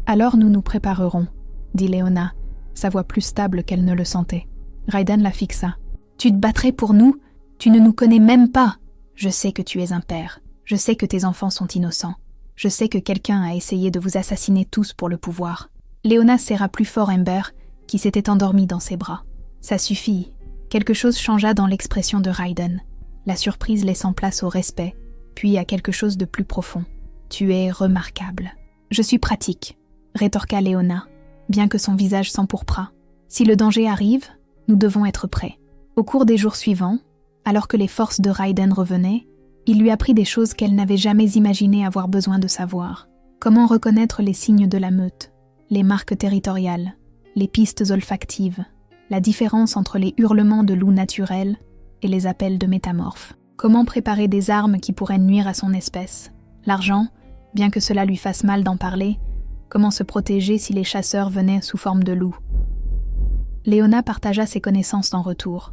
[SPEAKER 1] Alors nous nous préparerons, » dit Léona, sa voix plus stable qu'elle ne le sentait. Raiden la fixa. « Tu te battrais pour nous? Tu ne nous connais même pas. Je sais que tu es un père. Je sais que tes enfants sont innocents. Je sais que quelqu'un a essayé de vous assassiner tous pour le pouvoir. » Léona serra plus fort Amber, qui s'était endormie dans ses bras. « Ça suffit. » Quelque chose changea dans l'expression de Raiden, la surprise laissant place au respect, puis à quelque chose de plus profond. « Tu es remarquable. »« Je suis pratique, » rétorqua Léona, bien que son visage s'empourprât. « Si le danger arrive, nous devons être prêts. » Au cours des jours suivants, alors que les forces de Raiden revenaient, il lui apprit des choses qu'elle n'avait jamais imaginé avoir besoin de savoir. Comment reconnaître les signes de la meute, les marques territoriales, les pistes olfactives, la différence entre les hurlements de loups naturels et les appels de métamorphes. Comment préparer des armes qui pourraient nuire à son espèce. L'argent, bien que cela lui fasse mal d'en parler, comment se protéger si les chasseurs venaient sous forme de loups. Léona partagea ses connaissances en retour.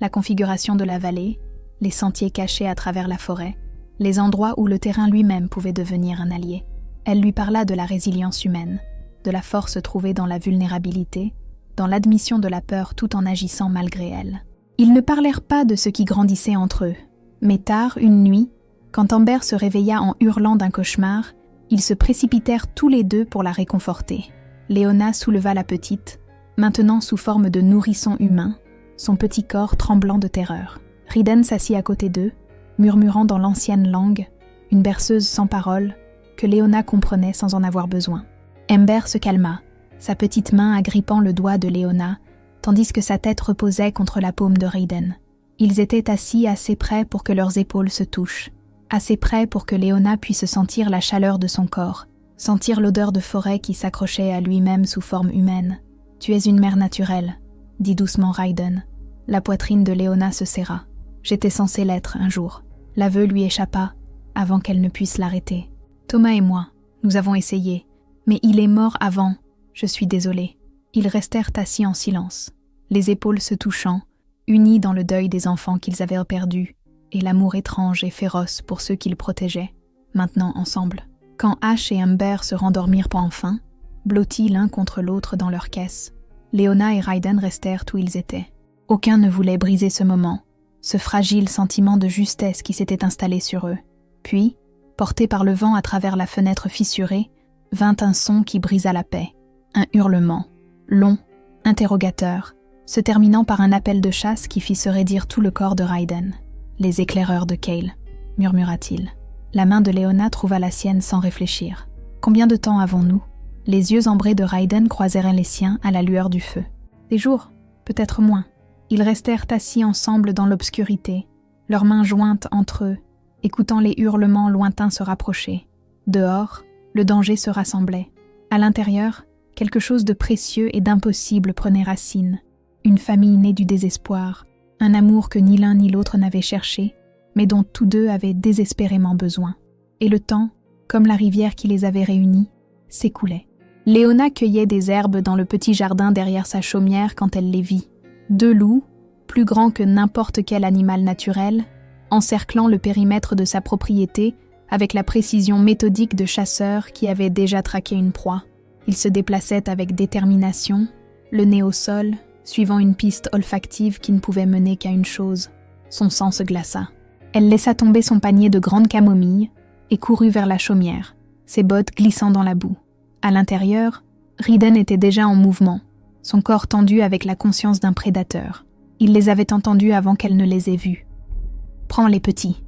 [SPEAKER 1] La configuration de la vallée, les sentiers cachés à travers la forêt, les endroits où le terrain lui-même pouvait devenir un allié. Elle lui parla de la résilience humaine, de la force trouvée dans la vulnérabilité, dans l'admission de la peur tout en agissant malgré elle. Ils ne parlèrent pas de ce qui grandissait entre eux, mais tard, une nuit, quand Amber se réveilla en hurlant d'un cauchemar, ils se précipitèrent tous les deux pour la réconforter. Léona souleva la petite, maintenant sous forme de nourrisson humain, son petit corps tremblant de terreur. Raiden s'assit à côté d'eux, murmurant dans l'ancienne langue, une berceuse sans parole, que Léona comprenait sans en avoir besoin. Amber se calma, sa petite main agrippant le doigt de Léona, tandis que sa tête reposait contre la paume de Raiden. Ils étaient assis assez près pour que leurs épaules se touchent, assez près pour que Léona puisse sentir la chaleur de son corps, sentir l'odeur de forêt qui s'accrochait à lui-même sous forme humaine. « Tu es une mère naturelle », dit doucement Raiden. La poitrine de Léona se serra. « J'étais censée l'être un jour. » L'aveu lui échappa, avant qu'elle ne puisse l'arrêter. « Thomas et moi, nous avons essayé, mais il est mort avant. Je suis désolée. » Ils restèrent assis en silence, les épaules se touchant, unis dans le deuil des enfants qu'ils avaient perdus, et l'amour étrange et féroce pour ceux qu'ils protégeaient, maintenant ensemble. Quand Ash et Amber se rendormirent enfin, blottis l'un contre l'autre dans leur caisse, Léona et Raiden restèrent où ils étaient. Aucun ne voulait briser ce moment, ce fragile sentiment de justesse qui s'était installé sur eux. Puis, porté par le vent à travers la fenêtre fissurée, vint un son qui brisa la paix, un hurlement, long, interrogateur, se terminant par un appel de chasse qui fit se raidir tout le corps de Raiden. « Les éclaireurs de Cale », murmura-t-il. La main de Léona trouva la sienne sans réfléchir. « Combien de temps avons-nous » Les yeux ambrés de Raiden croisèrent les siens à la lueur du feu. Des jours, peut-être moins. Ils restèrent assis ensemble dans l'obscurité, leurs mains jointes entre eux, écoutant les hurlements lointains se rapprocher. Dehors, le danger se rassemblait. À l'intérieur, quelque chose de précieux et d'impossible prenait racine. Une famille née du désespoir, Un amour que ni l'un ni l'autre n'avaient cherché, mais dont tous deux avaient désespérément besoin. Et le temps, comme la rivière qui les avait réunis, s'écoulait. Léona cueillait des herbes dans le petit jardin derrière sa chaumière quand elle les vit. 2 loups, plus grands que n'importe quel animal naturel, encerclant le périmètre de sa propriété avec la précision méthodique de chasseurs qui avaient déjà traqué une proie. Ils se déplaçaient avec détermination, le nez au sol, suivant une piste olfactive qui ne pouvait mener qu'à une chose. Son sang se glaça. Elle laissa tomber son panier de grandes camomilles et courut vers la chaumière, ses bottes glissant dans la boue. À l'intérieur, Riden était déjà en mouvement, son corps tendu avec la conscience d'un prédateur. Il les avait entendus avant qu'elle ne les ait vus. « Prends les petits, »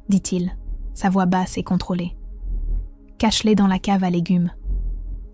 [SPEAKER 1] dit-il, sa voix basse et contrôlée. « Cache-les dans la cave à légumes. »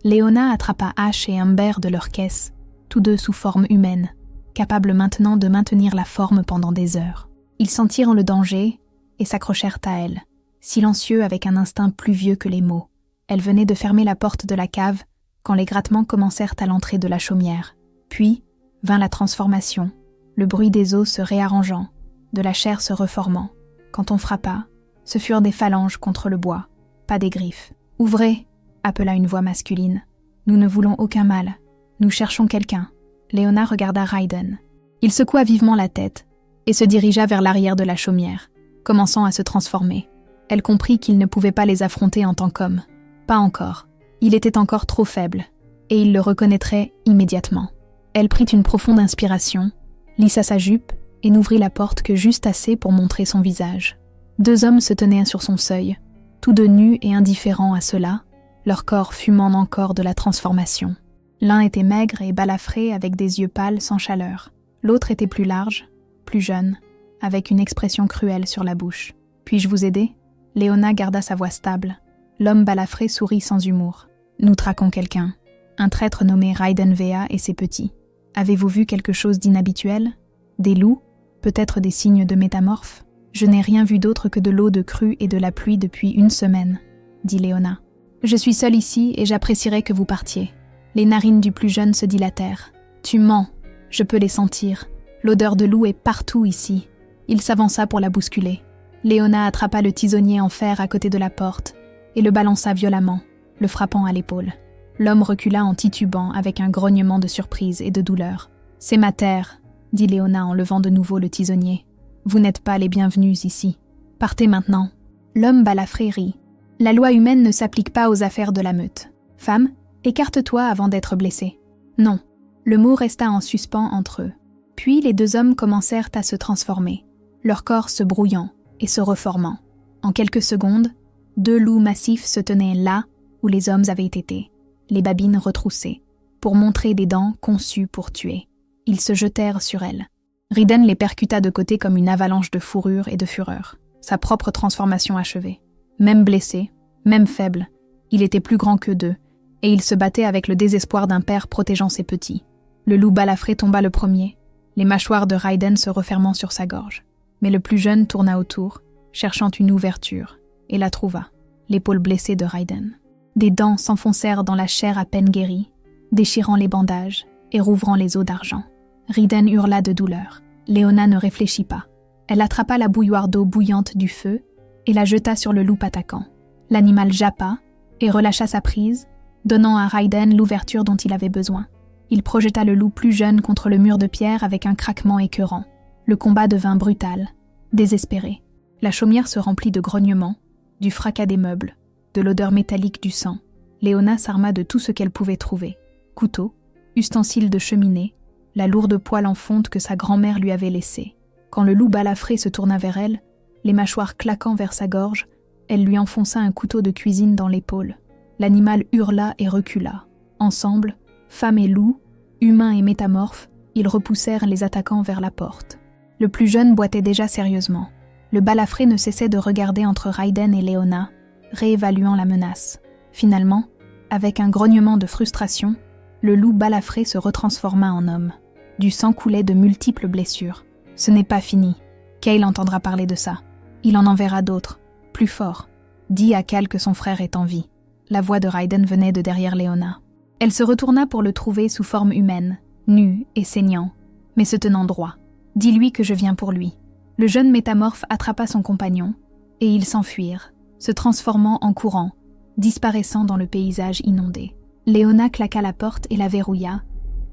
[SPEAKER 1] Léona attrapa Ash et Humber de leur caisse, tous deux sous forme humaine, capables maintenant de maintenir la forme pendant des heures. Ils sentirent le danger et s'accrochèrent à elle, silencieux avec un instinct plus vieux que les mots. Elle venait de fermer la porte de la cave quand les grattements commencèrent à l'entrée de la chaumière. Puis vint la transformation, le bruit des os se réarrangeant, de la chair se reformant. Quand on frappa, ce furent des phalanges contre le bois, pas des griffes. « Ouvrez !» appela une voix masculine. « Nous ne voulons aucun mal. Nous cherchons quelqu'un. » Léona regarda Riden. Il secoua vivement la tête et se dirigea vers l'arrière de la chaumière, commençant à se transformer. Elle comprit qu'il ne pouvait pas les affronter en tant qu'homme. Pas encore. Il était encore trop faible, et il le reconnaîtrait immédiatement. Elle prit une profonde inspiration, lissa sa jupe et n'ouvrit la porte que juste assez pour montrer son visage. 2 hommes se tenaient sur son seuil, tous deux nus et indifférents à cela, leur corps fumant encore de la transformation. L'un était maigre et balafré avec des yeux pâles sans chaleur. L'autre était plus large, plus jeune, avec une expression cruelle sur la bouche. « Puis-je vous aider ?» Léona garda sa voix stable. L'homme balafré sourit sans humour. « Nous traquons quelqu'un. Un traître nommé Riden Vea et ses petits. Avez-vous vu quelque chose d'inhabituel? Des loups? Peut-être des signes de métamorphes? Je n'ai rien vu d'autre que de l'eau de crue et de la pluie depuis 1 semaine, dit Léona. Je suis seule ici et j'apprécierais que vous partiez. Les narines du plus jeune se dilatèrent. Tu mens, je peux les sentir. L'odeur de loup est partout ici. Il s'avança pour la bousculer. Léona attrapa le tisonnier en fer à côté de la porte et le balança violemment, le frappant à l'épaule. L'homme recula en titubant avec un grognement de surprise et de douleur. « C'est ma terre, » dit Léona en levant de nouveau le tisonnier. « Vous n'êtes pas les bienvenus ici. Partez maintenant. » L'homme balafré rit. « La loi humaine ne s'applique pas aux affaires de la meute. Femme, écarte-toi avant d'être blessée. » Non. Le mot resta en suspens entre eux. Puis les 2 hommes commencèrent à se transformer, leur corps se brouillant et se reformant. En quelques secondes, 2 loups massifs se tenaient là où les hommes avaient été, les babines retroussées, pour montrer des dents conçues pour tuer. Ils se jetèrent sur elle. Riden les percuta de côté comme une avalanche de fourrure et de fureur, sa propre transformation achevée. Même blessé, même faible, il était plus grand qu'eux 2, et il se battait avec le désespoir d'un père protégeant ses petits. Le loup balafré tomba le premier, les mâchoires de Riden se refermant sur sa gorge. Mais le plus jeune tourna autour, cherchant une ouverture, et la trouva, l'épaule blessée de Riden. Des dents s'enfoncèrent dans la chair à peine guérie, déchirant les bandages et rouvrant les os d'argent. Riden hurla de douleur. Léona ne réfléchit pas. Elle attrapa la bouilloire d'eau bouillante du feu et la jeta sur le loup attaquant. L'animal jappa et relâcha sa prise, donnant à Riden l'ouverture dont il avait besoin. Il projeta le loup plus jeune contre le mur de pierre avec un craquement écœurant. Le combat devint brutal, désespéré. La chaumière se remplit de grognements, du fracas des meubles, de l'odeur métallique du sang. Léona s'arma de tout ce qu'elle pouvait trouver. Couteau, ustensiles de cheminée, la lourde poêle en fonte que sa grand-mère lui avait laissée. Quand le loup balafré se tourna vers elle, les mâchoires claquant vers sa gorge, elle lui enfonça un couteau de cuisine dans l'épaule. L'animal hurla et recula. Ensemble, femme et loup, humains et métamorphes, ils repoussèrent les attaquants vers la porte. Le plus jeune boitait déjà sérieusement. Le balafré ne cessait de regarder entre Riden et Léona, réévaluant la menace. Finalement, avec un grognement de frustration, le loup balafré se retransforma en homme. Du sang coulait de multiples blessures. Ce n'est pas fini. Cale entendra parler de ça. Il en enverra d'autres, plus forts. Dis à Cale que son frère est en vie. La voix de Riden venait de derrière Léona. Elle se retourna pour le trouver sous forme humaine, nu et saignant, mais se tenant droit. Dis-lui que je viens pour lui. » Le jeune métamorphe attrapa son compagnon, et ils s'enfuirent, se transformant en courant, disparaissant dans le paysage inondé. Léona claqua la porte et la verrouilla,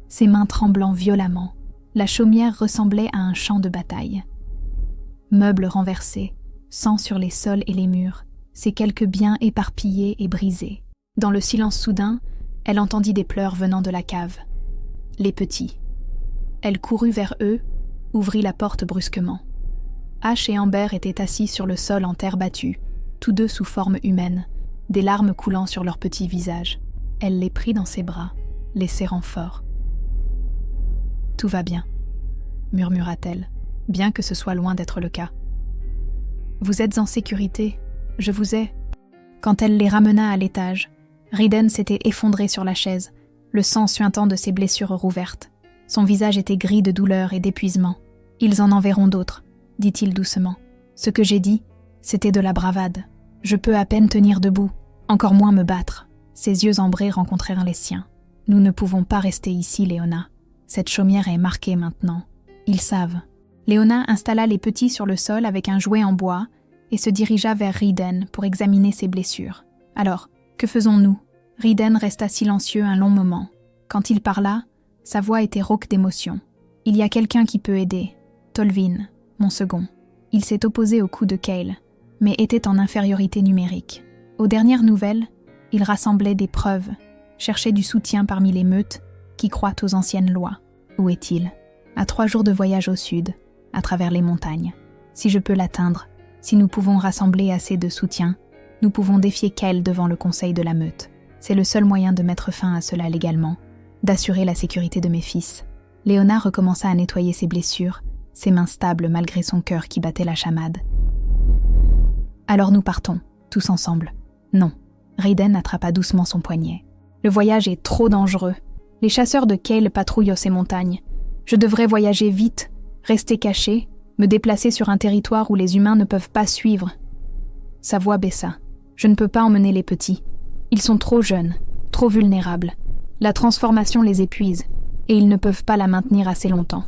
[SPEAKER 1] ses mains tremblant violemment. La chaumière ressemblait à un champ de bataille. Meubles renversés, sang sur les sols et les murs, ses quelques biens éparpillés et brisés. Dans le silence soudain, elle entendit des pleurs venant de la cave. Les petits. Elle courut vers eux, ouvrit la porte brusquement. Ash et Amber étaient assis sur le sol en terre battue, tous deux sous forme humaine, des larmes coulant sur leurs petits visages. Elle les prit dans ses bras, les serrant fort. « Tout va bien, » murmura-t-elle, bien que ce soit loin d'être le cas. « Vous êtes en sécurité, je vous ai. » Quand elle les ramena à l'étage, Riden s'était effondré sur la chaise, le sang suintant de ses blessures rouvertes. Son visage était gris de douleur et d'épuisement. « Ils en enverront d'autres, » dit-il doucement. « Ce que j'ai dit, c'était de la bravade. Je peux à peine tenir debout, encore moins me battre. » Ses yeux ambrés rencontrèrent les siens. « Nous ne pouvons pas rester ici, Léona. Cette chaumière est marquée maintenant. Ils savent. » Léona installa les petits sur le sol avec un jouet en bois et se dirigea vers Riden pour examiner ses blessures. « Alors, que faisons-nous » Riden resta silencieux un long moment. Quand il parla, sa voix était rauque d'émotion. « Il y a quelqu'un qui peut aider. Tolvin, mon second. Il s'est opposé au coup de Cale, mais était en infériorité numérique. Aux dernières nouvelles, il rassemblait des preuves, cherchait du soutien parmi les meutes qui croient aux anciennes lois. Où est-il ? À 3 jours de voyage au sud, à travers les montagnes. Si je peux l'atteindre, si nous pouvons rassembler assez de soutien, nous pouvons défier Cale devant le conseil de la meute. C'est le seul moyen de mettre fin à cela légalement, d'assurer la sécurité de mes fils. » Léona recommença à nettoyer ses blessures, ses mains stables malgré son cœur qui battait la chamade. « Alors nous partons, tous ensemble. » « Non. » Riden attrapa doucement son poignet. « Le voyage est trop dangereux. Les chasseurs de Cale patrouillent ces montagnes. Je devrais voyager vite, rester caché, me déplacer sur un territoire où les humains ne peuvent pas suivre. » Sa voix baissa. « Je ne peux pas emmener les petits. Ils sont trop jeunes, trop vulnérables. La transformation les épuise, et ils ne peuvent pas la maintenir assez longtemps. »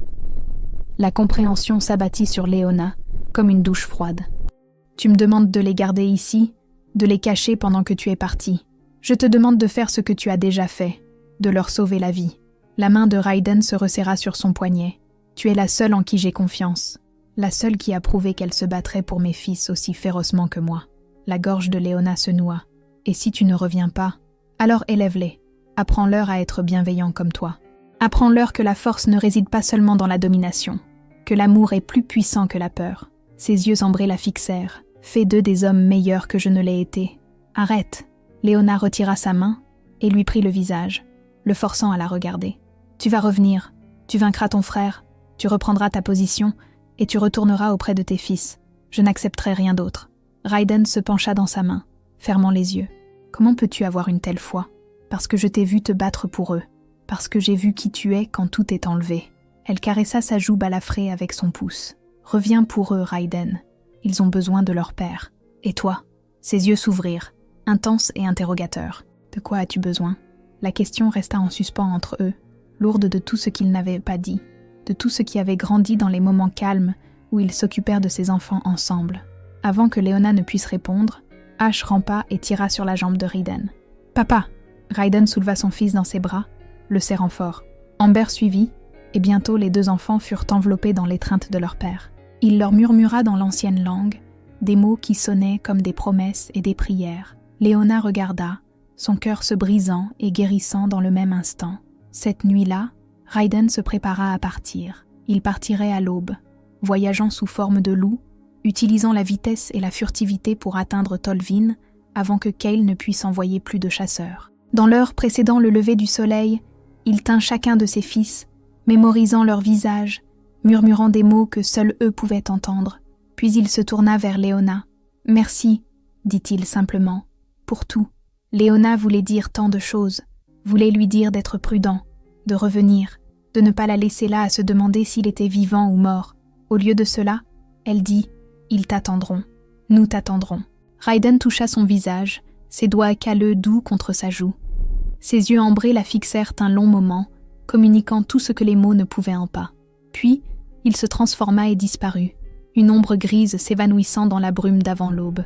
[SPEAKER 1] La compréhension s'abattit sur Léona, comme une douche froide. « Tu me demandes de les garder ici, de les cacher pendant que tu es parti. Je te demande de faire ce que tu as déjà fait, de leur sauver la vie. » La main de Riden se resserra sur son poignet. « Tu es la seule en qui j'ai confiance, la seule qui a prouvé qu'elle se battrait pour mes fils aussi férocement que moi. » La gorge de Léona se noua. « Et si tu ne reviens pas, alors élève-les. Apprends-leur à être bienveillants comme toi. Apprends-leur que la force ne réside pas seulement dans la domination, que l'amour est plus puissant que la peur. » Ses yeux ambrés la fixèrent. « Fais d'eux des hommes meilleurs que je ne l'ai été. Arrête !» Léona retira sa main et lui prit le visage, le forçant à la regarder. « Tu vas revenir, tu vaincras ton frère, tu reprendras ta position et tu retourneras auprès de tes fils. Je n'accepterai rien d'autre. » Riden se pencha dans sa main, fermant les yeux. « Comment peux-tu avoir une telle foi ? Parce que je t'ai vu te battre pour eux, parce que j'ai vu qui tu es quand tout est enlevé. » Elle caressa sa joue balafrée avec son pouce. « Reviens pour eux, Riden. Ils ont besoin de leur père. Et toi ?» Ses yeux s'ouvrirent, intenses et interrogateurs. « De quoi as-tu besoin ?» La question resta en suspens entre eux, lourde de tout ce qu'ils n'avaient pas dit, de tout ce qui avait grandi dans les moments calmes où ils s'occupèrent de ses enfants ensemble. Avant que Léona ne puisse répondre, Ash rampa et tira sur la jambe de Riden. « Papa !» Riden souleva son fils dans ses bras, le serrant fort. Amber suivit, et bientôt les 2 enfants furent enveloppés dans l'étreinte de leur père. Il leur murmura dans l'ancienne langue, des mots qui sonnaient comme des promesses et des prières. Léona regarda, son cœur se brisant et guérissant dans le même instant. Cette nuit-là, Riden se prépara à partir. Il partirait à l'aube, voyageant sous forme de loup, utilisant la vitesse et la furtivité pour atteindre Tolvin avant que Cale ne puisse envoyer plus de chasseurs. Dans l'heure précédant le lever du soleil, il tint chacun de ses fils, mémorisant leurs visages, murmurant des mots que seuls eux pouvaient entendre. Puis il se tourna vers Léona. « Merci, dit-il simplement, pour tout. » Léona voulait dire tant de choses, voulait lui dire d'être prudent, de revenir, de ne pas la laisser là à se demander s'il était vivant ou mort. Au lieu de cela, elle dit « Ils t'attendront, nous t'attendrons. » Riden toucha son visage, ses doigts calleux doux contre sa joue. Ses yeux ambrés la fixèrent un long moment, communiquant tout ce que les mots ne pouvaient en pas. Puis, Il se transforma et disparut, une ombre grise s'évanouissant dans la brume d'avant l'aube.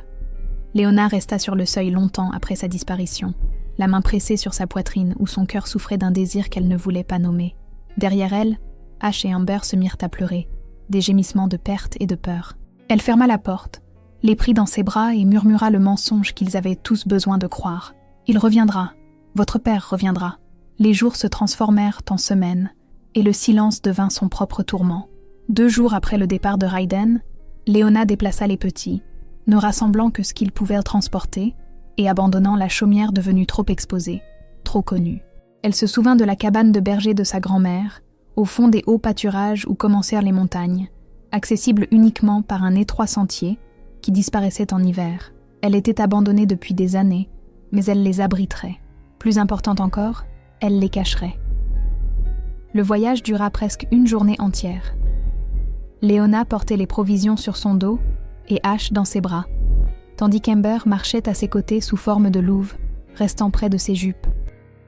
[SPEAKER 1] Léona resta sur le seuil longtemps après sa disparition, la main pressée sur sa poitrine où son cœur souffrait d'un désir qu'elle ne voulait pas nommer. Derrière elle, Ash et Amber se mirent à pleurer, des gémissements de perte et de peur. Elle ferma la porte, les prit dans ses bras et murmura le mensonge qu'ils avaient tous besoin de croire. « Il reviendra, votre père reviendra. » Les jours se transformèrent en semaines, et le silence devint son propre tourment. 2 jours après le départ de Raiden, Léona déplaça les petits, ne rassemblant que ce qu'ils pouvaient transporter, et abandonnant la chaumière devenue trop exposée, trop connue. Elle se souvint de la cabane de berger de sa grand-mère, au fond des hauts pâturages où commencèrent les montagnes, accessible uniquement par un étroit sentier qui disparaissait en hiver. Elle était abandonnée depuis des années, mais elle les abriterait. Plus importante encore, elle les cacherait. Le voyage dura presque 1 journée entière. Léona portait les provisions sur son dos et Ash dans ses bras, tandis qu'Amber marchait à ses côtés sous forme de louve, restant près de ses jupes.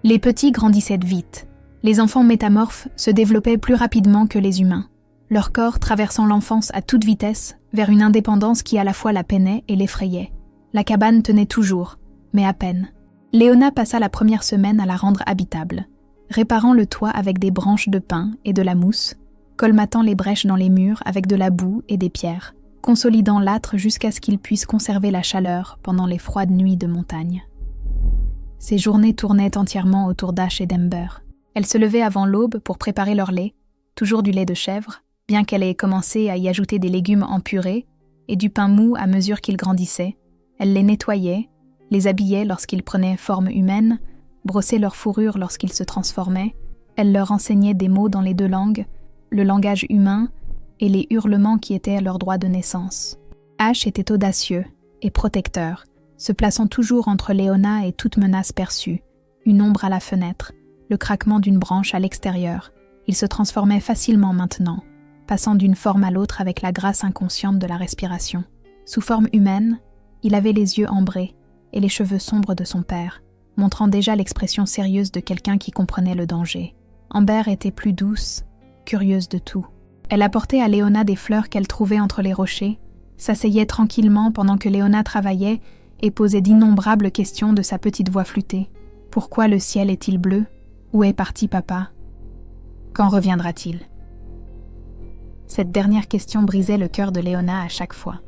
[SPEAKER 1] Les petits grandissaient vite. Les enfants métamorphes se développaient plus rapidement que les humains, leur corps traversant l'enfance à toute vitesse vers une indépendance qui à la fois la peinait et l'effrayait. La cabane tenait toujours, mais à peine. Léona passa la première semaine à la rendre habitable, réparant le toit avec des branches de pin et de la mousse, colmatant les brèches dans les murs avec de la boue et des pierres, consolidant l'âtre jusqu'à ce qu'il puisse conserver la chaleur pendant les froides nuits de montagne. Ses journées tournaient entièrement autour d'Ash et d'Amber. Elle se levait avant l'aube pour préparer leur lait, toujours du lait de chèvre, bien qu'elle ait commencé à y ajouter des légumes en purée et du pain mou à mesure qu'ils grandissaient. Elle les nettoyait, les habillait lorsqu'ils prenaient forme humaine, brossait leur fourrure lorsqu'ils se transformaient. Elle leur enseignait des mots dans les 2 langues, le langage humain et les hurlements qui étaient leur droit de naissance. Ash était audacieux et protecteur, se plaçant toujours entre Léona et toute menace perçue, une ombre à la fenêtre, le craquement d'une branche à l'extérieur. Il se transformait facilement maintenant, passant d'une forme à l'autre avec la grâce inconsciente de la respiration. Sous forme humaine, il avait les yeux ambrés et les cheveux sombres de son père, montrant déjà l'expression sérieuse de quelqu'un qui comprenait le danger. Amber était plus douce, curieuse de tout. Elle apportait à Léona des fleurs qu'elle trouvait entre les rochers, s'asseyait tranquillement pendant que Léona travaillait et posait d'innombrables questions de sa petite voix flûtée. Pourquoi le ciel est-il bleu? Où est parti papa? Quand reviendra-t-il? Cette dernière question brisait le cœur de Léona à chaque fois.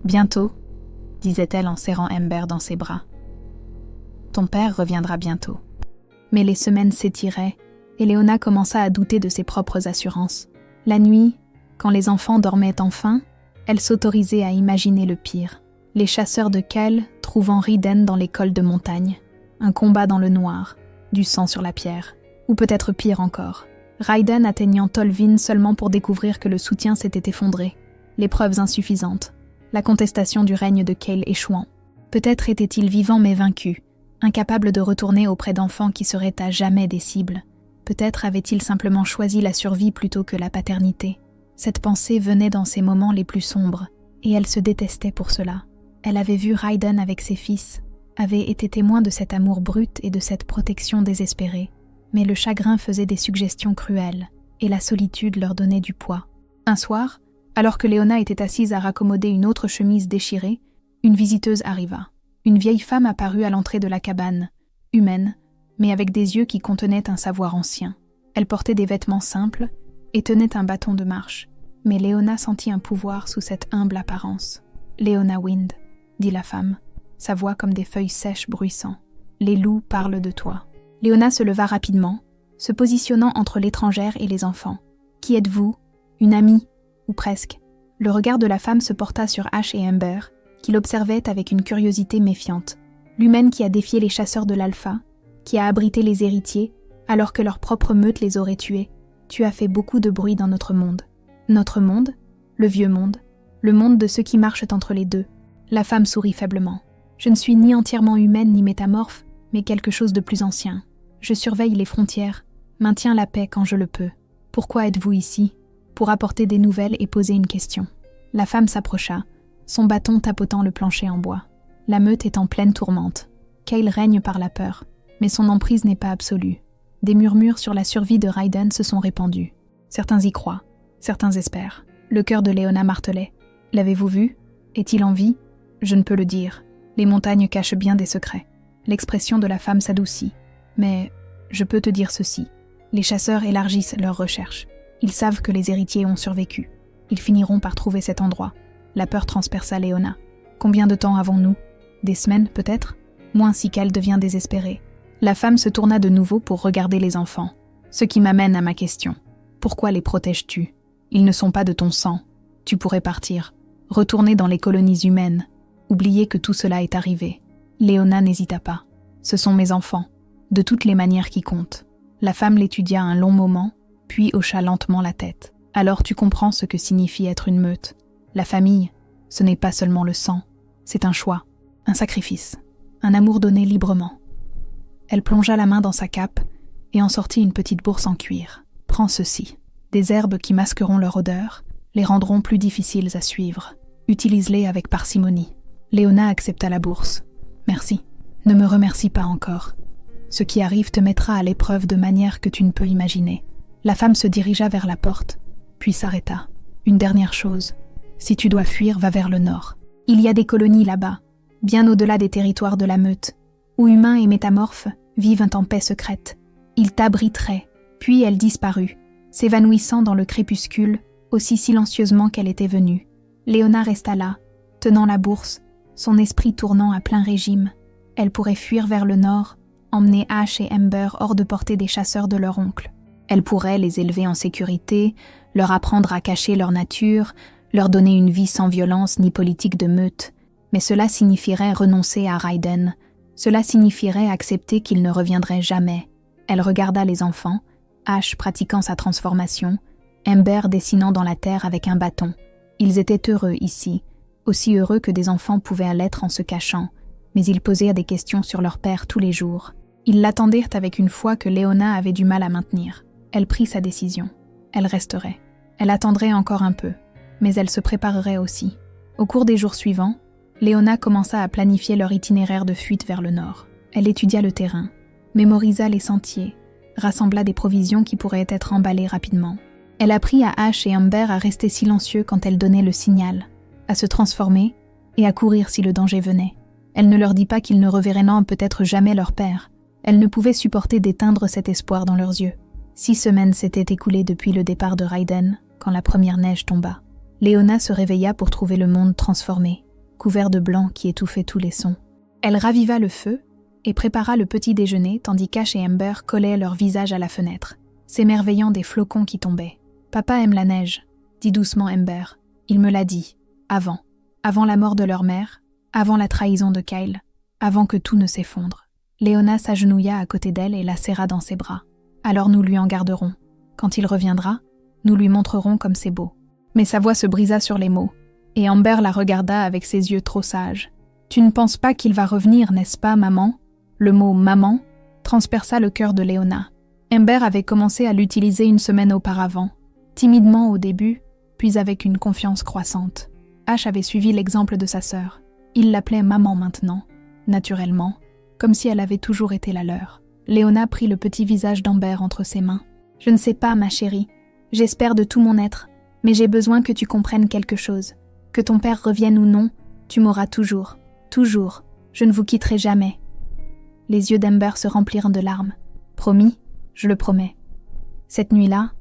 [SPEAKER 1] Bientôt, disait-elle en serrant Amber dans ses bras. Ton père reviendra bientôt. Mais les semaines s'étiraient et Léona commença à douter de ses propres assurances. La nuit, quand les enfants dormaient enfin, elle s'autorisait à imaginer le pire. Les chasseurs de Kel trouvant Raiden dans les cols de montagne. Un combat dans le noir, du sang sur la pierre. Ou peut-être pire encore. Raiden atteignant Tolvin seulement pour découvrir que le soutien s'était effondré. Les preuves insuffisantes. La contestation du règne de Cale échouant. Peut-être était-il vivant mais vaincu, incapable de retourner auprès d'enfants qui seraient à jamais des cibles. Peut-être avait-il simplement choisi la survie plutôt que la paternité. Cette pensée venait dans ses moments les plus sombres, et elle se détestait pour cela. Elle avait vu Raiden avec ses fils, avait été témoin de cet amour brut et de cette protection désespérée. Mais le chagrin faisait des suggestions cruelles, et la solitude leur donnait du poids. Un soir, alors que Léona était assise à raccommoder une autre chemise déchirée, une visiteuse arriva. Une vieille femme apparut à l'entrée de la cabane, humaine, mais avec des yeux qui contenaient un savoir ancien. Elle portait des vêtements simples et tenait un bâton de marche, mais Léona sentit un pouvoir sous cette humble apparence. « Léona Wind », dit la femme, sa voix comme des feuilles sèches bruissant. « Les loups parlent de toi. » Léona se leva rapidement, se positionnant entre l'étrangère et les enfants. « Qui êtes-vous? Une amie? Ou presque ?» Le regard de la femme se porta sur Ash et Amber, qui l'observaient avec une curiosité méfiante. L'humaine qui a défié les chasseurs de l'Alpha, qui a abrité les héritiers, alors que leur propre meute les aurait tués. Tu as fait beaucoup de bruit dans notre monde. Notre monde? Le vieux monde. Le monde de ceux qui marchent entre les deux. La femme sourit faiblement. Je ne suis ni entièrement humaine ni métamorphe, mais quelque chose de plus ancien. Je surveille les frontières, maintiens la paix quand je le peux. Pourquoi êtes-vous ici? Pour apporter des nouvelles et poser une question. La femme s'approcha, son bâton tapotant le plancher en bois. La meute est en pleine tourmente. Cale règne par la peur, mais son emprise n'est pas absolue. Des murmures sur la survie de Raiden se sont répandus. Certains y croient, Certains espèrent. Le cœur de Léona martelait. L'avez-vous vu? Est-il en vie? Je ne peux le dire. Les montagnes cachent bien des secrets. L'expression de la femme s'adoucit. Mais je peux te dire ceci. Les chasseurs élargissent leurs recherches. Ils savent que les héritiers ont survécu. Ils finiront par trouver cet endroit. La peur transperça Léona. Combien de temps avons-nous? Des semaines, peut-être? Moins si qu'elle devient désespérée. La femme se tourna de nouveau pour regarder les enfants. Ce qui m'amène à ma question. Pourquoi les protèges-tu? Ils ne sont pas de ton sang. Tu pourrais partir. Retourner dans les colonies humaines. Oublier que tout cela est arrivé. Léona n'hésita pas. Ce sont mes enfants. De toutes les manières qui comptent. La femme l'étudia un long moment, puis hocha lentement la tête. Alors tu comprends ce que signifie être une meute. La famille, ce n'est pas seulement le sang. C'est un choix, un sacrifice, un amour donné librement. Elle plongea la main dans sa cape et en sortit une petite bourse en cuir. Prends ceci. Des herbes qui masqueront leur odeur, les rendront plus difficiles à suivre. Utilise-les avec parcimonie. Léona accepta la bourse. Merci. Ne me remercie pas encore. Ce qui arrive te mettra à l'épreuve de manière que tu ne peux imaginer. La femme se dirigea vers la porte, puis s'arrêta. Une dernière chose. Si tu dois fuir, va vers le nord. Il y a des colonies là-bas, bien au-delà des territoires de la meute, où humains et métamorphes vivent en paix secrète. Ils t'abriteraient, puis elle disparut, s'évanouissant dans le crépuscule, aussi silencieusement qu'elle était venue. Léona resta là, tenant la bourse, son esprit tournant à plein régime. Elle pourrait fuir vers le nord, emmener Ash et Ember hors de portée des chasseurs de leur oncle. Elle pourrait les élever en sécurité, leur apprendre à cacher leur nature, leur donner une vie sans violence ni politique de meute. Mais cela signifierait renoncer à Raiden. Cela signifierait accepter qu'il ne reviendrait jamais. Elle regarda les enfants, Ash pratiquant sa transformation, Ember dessinant dans la terre avec un bâton. Ils étaient heureux ici, aussi heureux que des enfants pouvaient l'être en se cachant, mais ils posèrent des questions sur leur père tous les jours. Ils l'attendirent avec une foi que Léona avait du mal à maintenir. Elle prit sa décision. Elle resterait. Elle attendrait encore un peu, mais elle se préparerait aussi. Au cours des jours suivants, Léona commença à planifier leur itinéraire de fuite vers le nord. Elle étudia le terrain, mémorisa les sentiers, rassembla des provisions qui pourraient être emballées rapidement. Elle apprit à Ash et Amber à rester silencieux quand elle donnait le signal, à se transformer et à courir si le danger venait. Elle ne leur dit pas qu'ils ne reverraient peut-être jamais leur père. Elle ne pouvait supporter d'éteindre cet espoir dans leurs yeux. 6 semaines s'étaient écoulées depuis le départ de Raiden, quand la première neige tomba. Léona se réveilla pour trouver le monde transformé, couvert de blanc qui étouffait tous les sons. Elle raviva le feu et prépara le petit déjeuner tandis qu'Ash et Ember collaient leur visage à la fenêtre, s'émerveillant des flocons qui tombaient. « Papa aime la neige », dit doucement Ember. « Il me l'a dit, avant la mort de leur mère, avant la trahison de Kyle, avant que tout ne s'effondre. » Léona s'agenouilla à côté d'elle et la serra dans ses bras. « Alors nous lui en garderons. Quand il reviendra, nous lui montrerons comme c'est beau. » Mais sa voix se brisa sur les mots, et Amber la regarda avec ses yeux trop sages. « Tu ne penses pas qu'il va revenir, n'est-ce pas, maman ?» Le mot « maman » transperça le cœur de Léona. Amber avait commencé à l'utiliser une semaine auparavant, timidement au début, puis avec une confiance croissante. Ash avait suivi l'exemple de sa sœur. Il l'appelait « maman » maintenant, naturellement, comme si elle avait toujours été la leur. Léona prit le petit visage d'Amber entre ses mains. « Je ne sais pas, ma chérie. J'espère de tout mon être, mais j'ai besoin que tu comprennes quelque chose. Que ton père revienne ou non, tu m'auras toujours. Toujours. Je ne vous quitterai jamais. » Les yeux d'Amber se remplirent de larmes. « Promis, je le promets. » Cette nuit-là,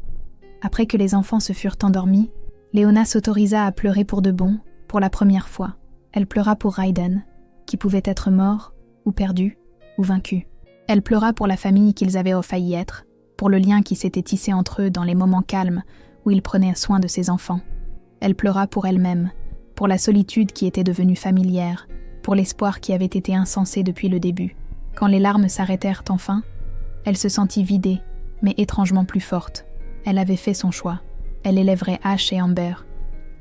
[SPEAKER 1] après que les enfants se furent endormis, Léona s'autorisa à pleurer pour de bon, pour la première fois. Elle pleura pour Raiden, qui pouvait être mort, ou perdu, ou vaincu. Elle pleura pour la famille qu'ils avaient failli être, pour le lien qui s'était tissé entre eux dans les moments calmes où ils prenaient soin de ses enfants. Elle pleura pour elle-même, pour la solitude qui était devenue familière, pour l'espoir qui avait été insensé depuis le début. Quand les larmes s'arrêtèrent enfin, elle se sentit vidée, mais étrangement plus forte. Elle avait fait son choix. Elle élèverait Ash et Amber,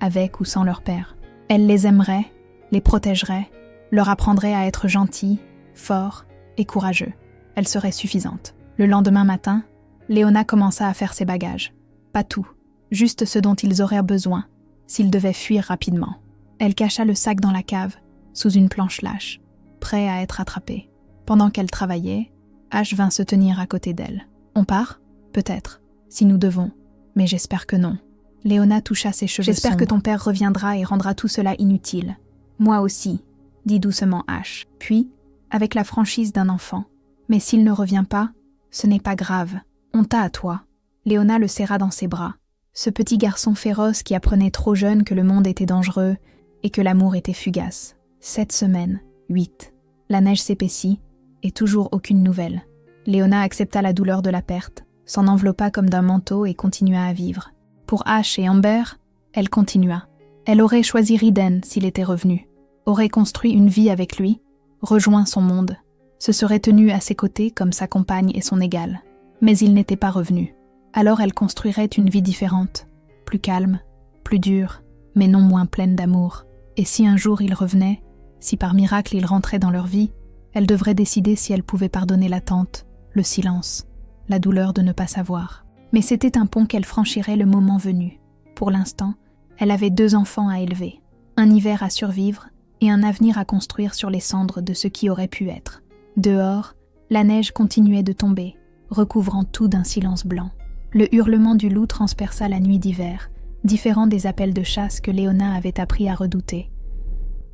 [SPEAKER 1] avec ou sans leur père. Elle les aimerait, les protégerait, leur apprendrait à être gentils, forts et courageux. Elle serait suffisante. Le lendemain matin, Léona commença à faire ses bagages. Pas tout, juste ce dont ils auraient besoin, s'ils devaient fuir rapidement. Elle cacha le sac dans la cave, sous une planche lâche, prêt à être attrapé. Pendant qu'elle travaillait, Ash vint se tenir à côté d'elle. « On part ? Peut-être, si nous devons, mais j'espère que non. » Léona toucha ses cheveux. J'espère que ton père reviendra et rendra tout cela inutile. Moi aussi, dit doucement Ash. Puis, avec la franchise d'un enfant. Mais s'il ne revient pas, ce n'est pas grave. On t'a à toi. Léona le serra dans ses bras. Ce petit garçon féroce qui apprenait trop jeune que le monde était dangereux et que l'amour était fugace. 7 semaines, 8. La neige s'épaissit, et toujours aucune nouvelle. Léona accepta la douleur de la perte, s'en enveloppa comme d'un manteau et continua à vivre. Pour Ash et Amber, elle continua. Elle aurait choisi Riden s'il était revenu, aurait construit une vie avec lui, rejoint son monde, se serait tenue à ses côtés comme sa compagne et son égale. Mais il n'était pas revenu. Alors elle construirait une vie différente, plus calme, plus dure, mais non moins pleine d'amour. Et si un jour il revenait, si par miracle il rentrait dans leur vie, elle devrait décider si elle pouvait pardonner l'attente, le silence, la douleur de ne pas savoir. Mais c'était un pont qu'elle franchirait le moment venu. Pour l'instant, elle avait 2 enfants à élever, un hiver à survivre et un avenir à construire sur les cendres de ce qui aurait pu être. Dehors, la neige continuait de tomber, recouvrant tout d'un silence blanc. Le hurlement du loup transperça la nuit d'hiver, différent des appels de chasse que Léona avait appris à redouter.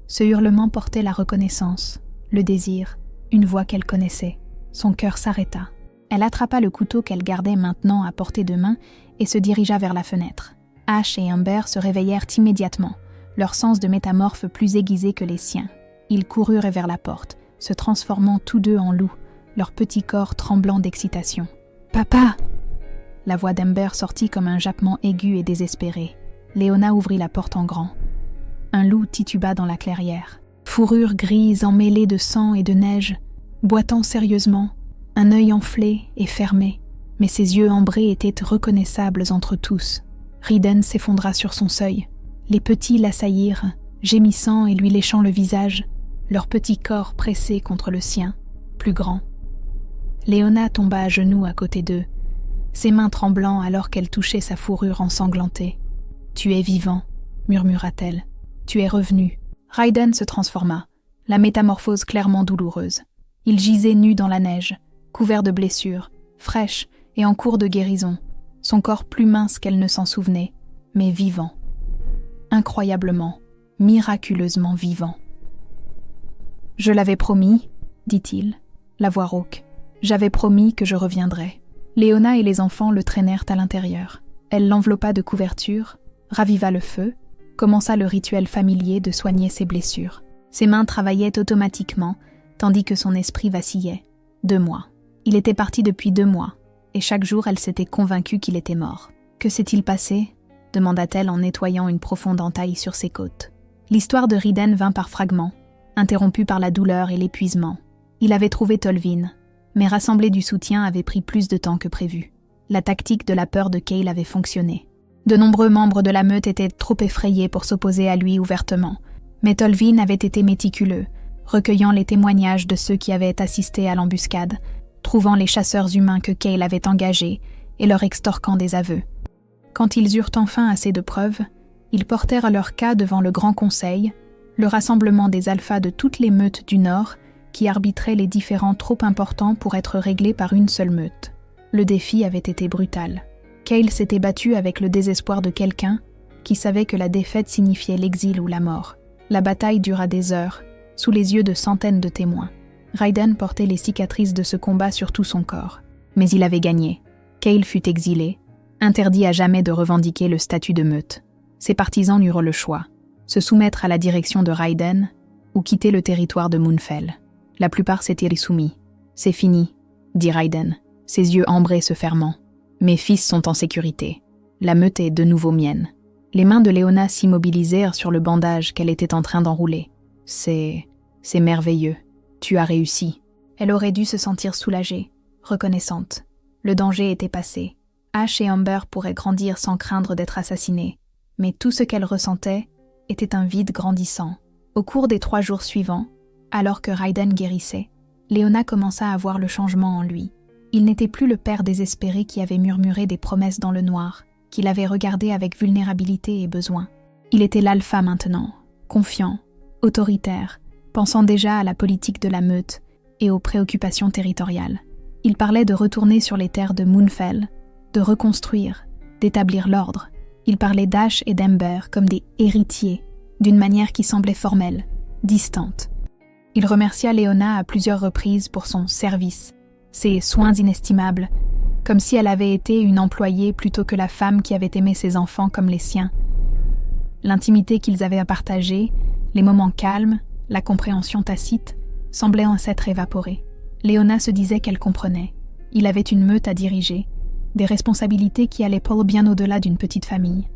[SPEAKER 1] Ce hurlement portait la reconnaissance, le désir, une voix qu'elle connaissait. Son cœur s'arrêta. Elle attrapa le couteau qu'elle gardait maintenant à portée de main et se dirigea vers la fenêtre. Ash et Amber se réveillèrent immédiatement, leur sens de métamorphe plus aiguisé que les siens. Ils coururent vers la porte, se transformant tous deux en loups, leur petit corps tremblant d'excitation. « Papa !» La voix d'Amber sortit comme un jappement aigu et désespéré. Léona ouvrit la porte en grand. Un loup tituba dans la clairière. Fourrure grise emmêlée de sang et de neige, boitant sérieusement, un œil enflé et fermé, mais ses yeux ambrés étaient reconnaissables entre tous. Riden s'effondra sur son seuil. Les petits l'assaillirent, gémissant et lui léchant le visage, leur petit corps pressé contre le sien, plus grand. Léona tomba à genoux à côté d'eux, ses mains tremblant alors qu'elle touchait sa fourrure ensanglantée. « Tu es vivant », murmura-t-elle. « Tu es revenu. » Riden se transforma, la métamorphose clairement douloureuse. Il gisait nu dans la neige, couvert de blessures, fraîche et en cours de guérison, son corps plus mince qu'elle ne s'en souvenait, mais vivant. Incroyablement, miraculeusement vivant. « Je l'avais promis, » dit-il, la voix rauque. « J'avais promis que je reviendrais. » Léona et les enfants le traînèrent à l'intérieur. Elle l'enveloppa de couverture, raviva le feu, commença le rituel familier de soigner ses blessures. Ses mains travaillaient automatiquement, tandis que son esprit vacillait. 2 mois. Il était parti depuis 2 mois, et chaque jour elle s'était convaincue qu'il était mort. « Que s'est-il passé ?» demanda-t-elle en nettoyant une profonde entaille sur ses côtes. L'histoire de Riden vint par fragments, interrompue par la douleur et l'épuisement. Il avait trouvé Tolvin, mais rassembler du soutien avait pris plus de temps que prévu. La tactique de la peur de Cale avait fonctionné. De nombreux membres de la meute étaient trop effrayés pour s'opposer à lui ouvertement, mais Tolvin avait été méticuleux, recueillant les témoignages de ceux qui avaient assisté à l'embuscade, trouvant les chasseurs humains que Cale avait engagés et leur extorquant des aveux. Quand ils eurent enfin assez de preuves, ils portèrent leur cas devant le Grand Conseil, le rassemblement des alphas de toutes les meutes du Nord, qui arbitraient les différends trop importants pour être réglés par une seule meute. Le défi avait été brutal. Cale s'était battu avec le désespoir de quelqu'un qui savait que la défaite signifiait l'exil ou la mort. La bataille dura des heures, sous les yeux de centaines de témoins. Riden portait les cicatrices de ce combat sur tout son corps. Mais il avait gagné. Cale fut exilé, interdit à jamais de revendiquer le statut de meute. Ses partisans eurent le choix, se soumettre à la direction de Riden ou quitter le territoire de Moonfell. La plupart s'étaient soumis. « C'est fini », dit Riden, ses yeux ambrés se fermant. « Mes fils sont en sécurité. La meute est de nouveau mienne. » Les mains de Léona s'immobilisèrent sur le bandage qu'elle était en train d'enrouler. « C'est merveilleux. Tu as réussi. » Elle aurait dû se sentir soulagée, reconnaissante. Le danger était passé. Ash et Amber pourraient grandir sans craindre d'être assassinés. Mais tout ce qu'elle ressentait était un vide grandissant. Au cours des 3 jours suivants, alors que Riden guérissait, Léona commença à voir le changement en lui. Il n'était plus le père désespéré qui avait murmuré des promesses dans le noir, qu'il avait regardé avec vulnérabilité et besoin. Il était l'alpha maintenant, confiant, autoritaire, pensant déjà à la politique de la meute et aux préoccupations territoriales. Il parlait de retourner sur les terres de Moonfell, de reconstruire, d'établir l'ordre. Il parlait d'Ash et d'Ember comme des héritiers, d'une manière qui semblait formelle, distante. Il remercia Léona à plusieurs reprises pour son service, ses soins inestimables, comme si elle avait été une employée plutôt que la femme qui avait aimé ses enfants comme les siens. L'intimité qu'ils avaient à partager, les moments calmes, la compréhension tacite, semblaient en s'être évaporés. Léona se disait qu'elle comprenait. Il avait une meute à diriger, des responsabilités qui allaient bien au-delà d'une petite famille.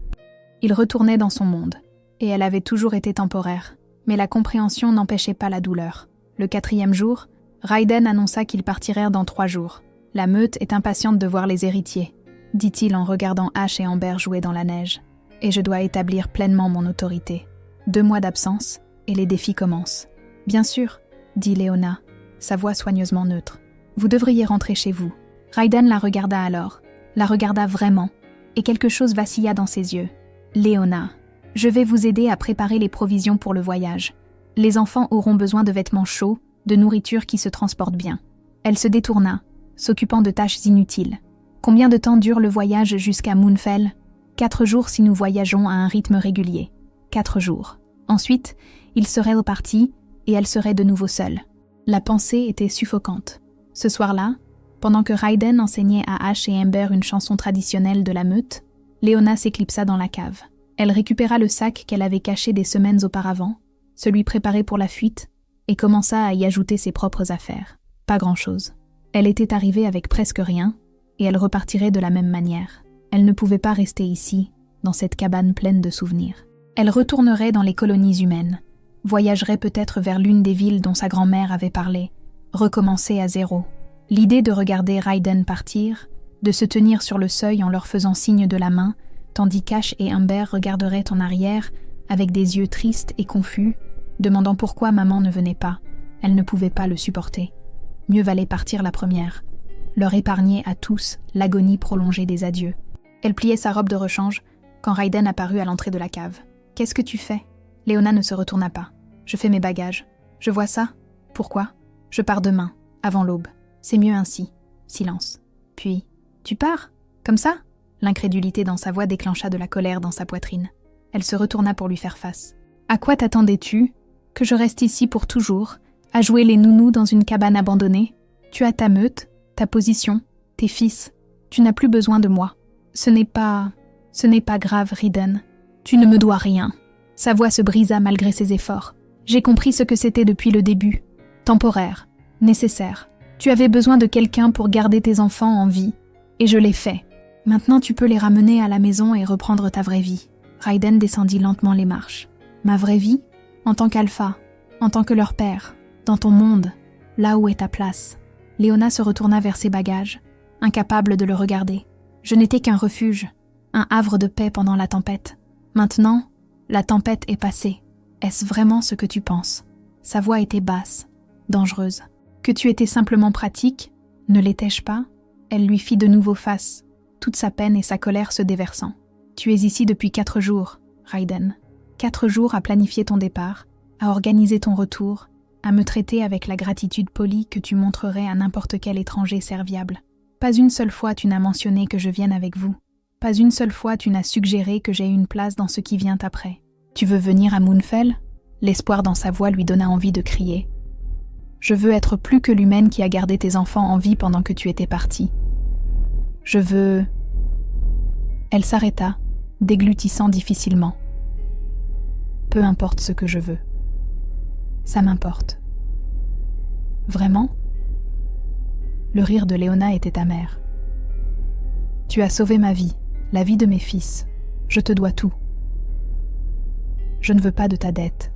[SPEAKER 1] Il retournait dans son monde, et elle avait toujours été temporaire, mais la compréhension n'empêchait pas la douleur. Le 4e jour, Raiden annonça qu'ils partiraient dans 3 jours. La meute est impatiente de voir les héritiers, dit-il en regardant Ash et Amber jouer dans la neige. Et je dois établir pleinement mon autorité. 2 mois d'absence, et les défis commencent. Bien sûr, dit Léona, sa voix soigneusement neutre. Vous devriez rentrer chez vous. Raiden la regarda alors, la regarda vraiment, et quelque chose vacilla dans ses yeux. Léona, je vais vous aider à préparer les provisions pour le voyage. Les enfants auront besoin de vêtements chauds, de nourriture qui se transporte bien. Elle se détourna, s'occupant de tâches inutiles. Combien de temps dure le voyage jusqu'à Moonfell ? 4 jours si nous voyageons à un rythme régulier. 4 jours. Ensuite, ils seraient repartis et elle serait de nouveau seule. La pensée était suffocante. Ce soir-là, pendant que Raiden enseignait à Ash et Ember une chanson traditionnelle de la meute, Léona s'éclipsa dans la cave. Elle récupéra le sac qu'elle avait caché des semaines auparavant, celui préparé pour la fuite, et commença à y ajouter ses propres affaires. Pas grand-chose. Elle était arrivée avec presque rien, et elle repartirait de la même manière. Elle ne pouvait pas rester ici, dans cette cabane pleine de souvenirs. Elle retournerait dans les colonies humaines, voyagerait peut-être vers l'une des villes dont sa grand-mère avait parlé, recommencer à zéro. L'idée de regarder Raiden partir, de se tenir sur le seuil en leur faisant signe de la main, tandis qu'Ash et Amber regarderaient en arrière avec des yeux tristes et confus, demandant pourquoi maman ne venait pas. Elle ne pouvait pas le supporter. Mieux valait partir la première, leur épargner à tous l'agonie prolongée des adieux. Elle pliait sa robe de rechange quand Raiden apparut à l'entrée de la cave. « Qu'est-ce que tu fais ?» Léona ne se retourna pas. « Je fais mes bagages. Je vois ça. Pourquoi ? Je pars demain, avant l'aube. C'est mieux ainsi. » Silence. Puis, « Tu pars ? Comme ça ?» L'incrédulité dans sa voix déclencha de la colère dans sa poitrine. Elle se retourna pour lui faire face. « À quoi t'attendais-tu ? Que je reste ici pour toujours, à jouer les nounous dans une cabane abandonnée ? Tu as ta meute, ta position, tes fils. Tu n'as plus besoin de moi. Ce n'est pas grave, Raiden. Tu ne me dois rien. » Sa voix se brisa malgré ses efforts. « J'ai compris ce que c'était depuis le début. Temporaire, nécessaire. Tu avais besoin de quelqu'un pour garder tes enfants en vie. Et je l'ai fait. Maintenant tu peux les ramener à la maison et reprendre ta vraie vie. » Raiden descendit lentement les marches. « Ma vraie vie ? En tant qu'alpha, en tant que leur père, dans ton monde, là où est ta place. » Léona se retourna vers ses bagages, incapable de le regarder. « Je n'étais qu'un refuge, un havre de paix pendant la tempête. Maintenant, la tempête est passée. Est-ce vraiment ce que tu penses ? » Sa voix était basse, dangereuse. « Que tu étais simplement pratique ? Ne l'étais-je pas ? » Elle lui fit de nouveau face, toute sa peine et sa colère se déversant. « Tu es ici depuis 4 jours, Raiden. 4 jours à planifier ton départ, à organiser ton retour, à me traiter avec la gratitude polie que tu montrerais à n'importe quel étranger serviable. Pas une seule fois tu n'as mentionné que je vienne avec vous. Pas une seule fois tu n'as suggéré que j'aie une place dans ce qui vient après. Tu veux venir à Moonfell ? » L'espoir dans sa voix lui donna envie de crier. « Je veux être plus que l'humaine qui a gardé tes enfants en vie pendant que tu étais parti. Je veux... » Elle s'arrêta, déglutissant difficilement. « Peu importe ce que je veux. Ça m'importe. » « Vraiment ? » Le rire de Léona était amer. « Tu as sauvé ma vie, la vie de mes fils. Je te dois tout. Je ne veux pas de ta dette. »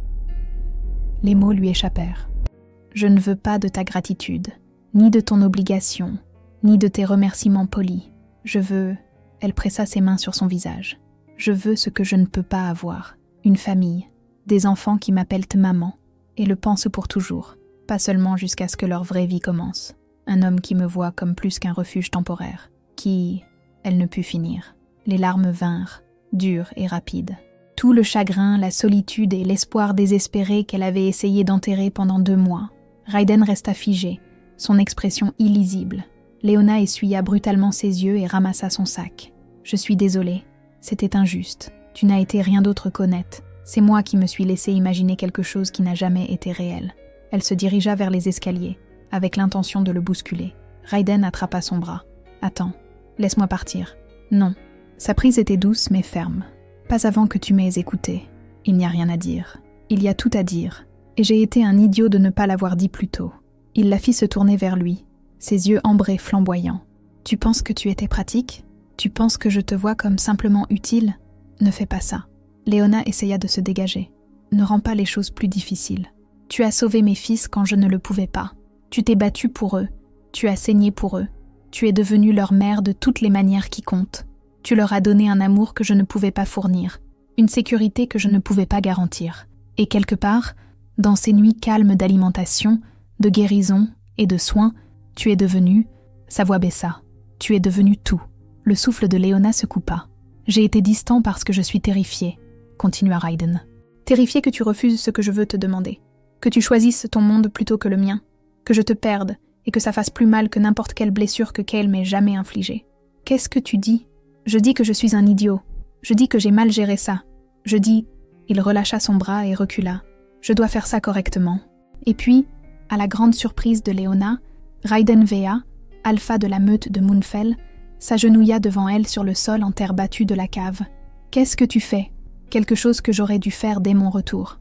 [SPEAKER 1] Les mots lui échappèrent. « Je ne veux pas de ta gratitude, ni de ton obligation, ni de tes remerciements polis. Je veux... » Elle pressa ses mains sur son visage. « Je veux ce que je ne peux pas avoir. Une famille, des enfants qui m'appellent maman, et le pensent pour toujours, pas seulement jusqu'à ce que leur vraie vie commence. Un homme qui me voit comme plus qu'un refuge temporaire, qui... » Elle ne put finir. Les larmes vinrent, dures et rapides. Tout le chagrin, la solitude et l'espoir désespéré qu'elle avait essayé d'enterrer pendant 2 mois. Raiden resta figé, son expression illisible. Léona essuya brutalement ses yeux et ramassa son sac. « Je suis désolée. C'était injuste. Tu n'as été rien d'autre qu'honnête. C'est moi qui me suis laissé imaginer quelque chose qui n'a jamais été réel. » Elle se dirigea vers les escaliers, avec l'intention de le bousculer. Raiden attrapa son bras. « Attends, laisse-moi partir. » « Non. » Sa prise était douce mais ferme. « Pas avant que tu m'aies écouté. Il n'y a rien à dire. Il y a tout à dire. Et j'ai été un idiot de ne pas l'avoir dit plus tôt. » Il la fit se tourner vers lui, ses yeux ambrés flamboyants. « Tu penses que tu étais pratique ? Tu penses que je te vois comme simplement utile ? Ne fais pas ça. » Léona essaya de se dégager. « Ne rends pas les choses plus difficiles. Tu as sauvé mes fils quand je ne le pouvais pas. Tu t'es battu pour eux. Tu as saigné pour eux. Tu es devenue leur mère de toutes les manières qui comptent. Tu leur as donné un amour que je ne pouvais pas fournir, une sécurité que je ne pouvais pas garantir. Et quelque part, dans ces nuits calmes d'alimentation, de guérison et de soins, tu es devenue... » Sa voix baissa. « Tu es devenue tout. » Le souffle de Léona se coupa. « J'ai été distant parce que je suis terrifiée, » continua Raiden. « Terrifiée que tu refuses ce que je veux te demander, que tu choisisses ton monde plutôt que le mien, que je te perde et que ça fasse plus mal que n'importe quelle blessure que Cale m'ait jamais infligée. Qu'est-ce que tu dis ? Je dis que je suis un idiot. Je dis que j'ai mal géré ça. Je dis... » Il relâcha son bras et recula. « Je dois faire ça correctement. » Et puis, à la grande surprise de Léona, Raiden Vea, alpha de la meute de Moonfell, s'agenouilla devant elle sur le sol en terre battue de la cave. « Qu'est-ce que tu fais ? Quelque chose que j'aurais dû faire dès mon retour. »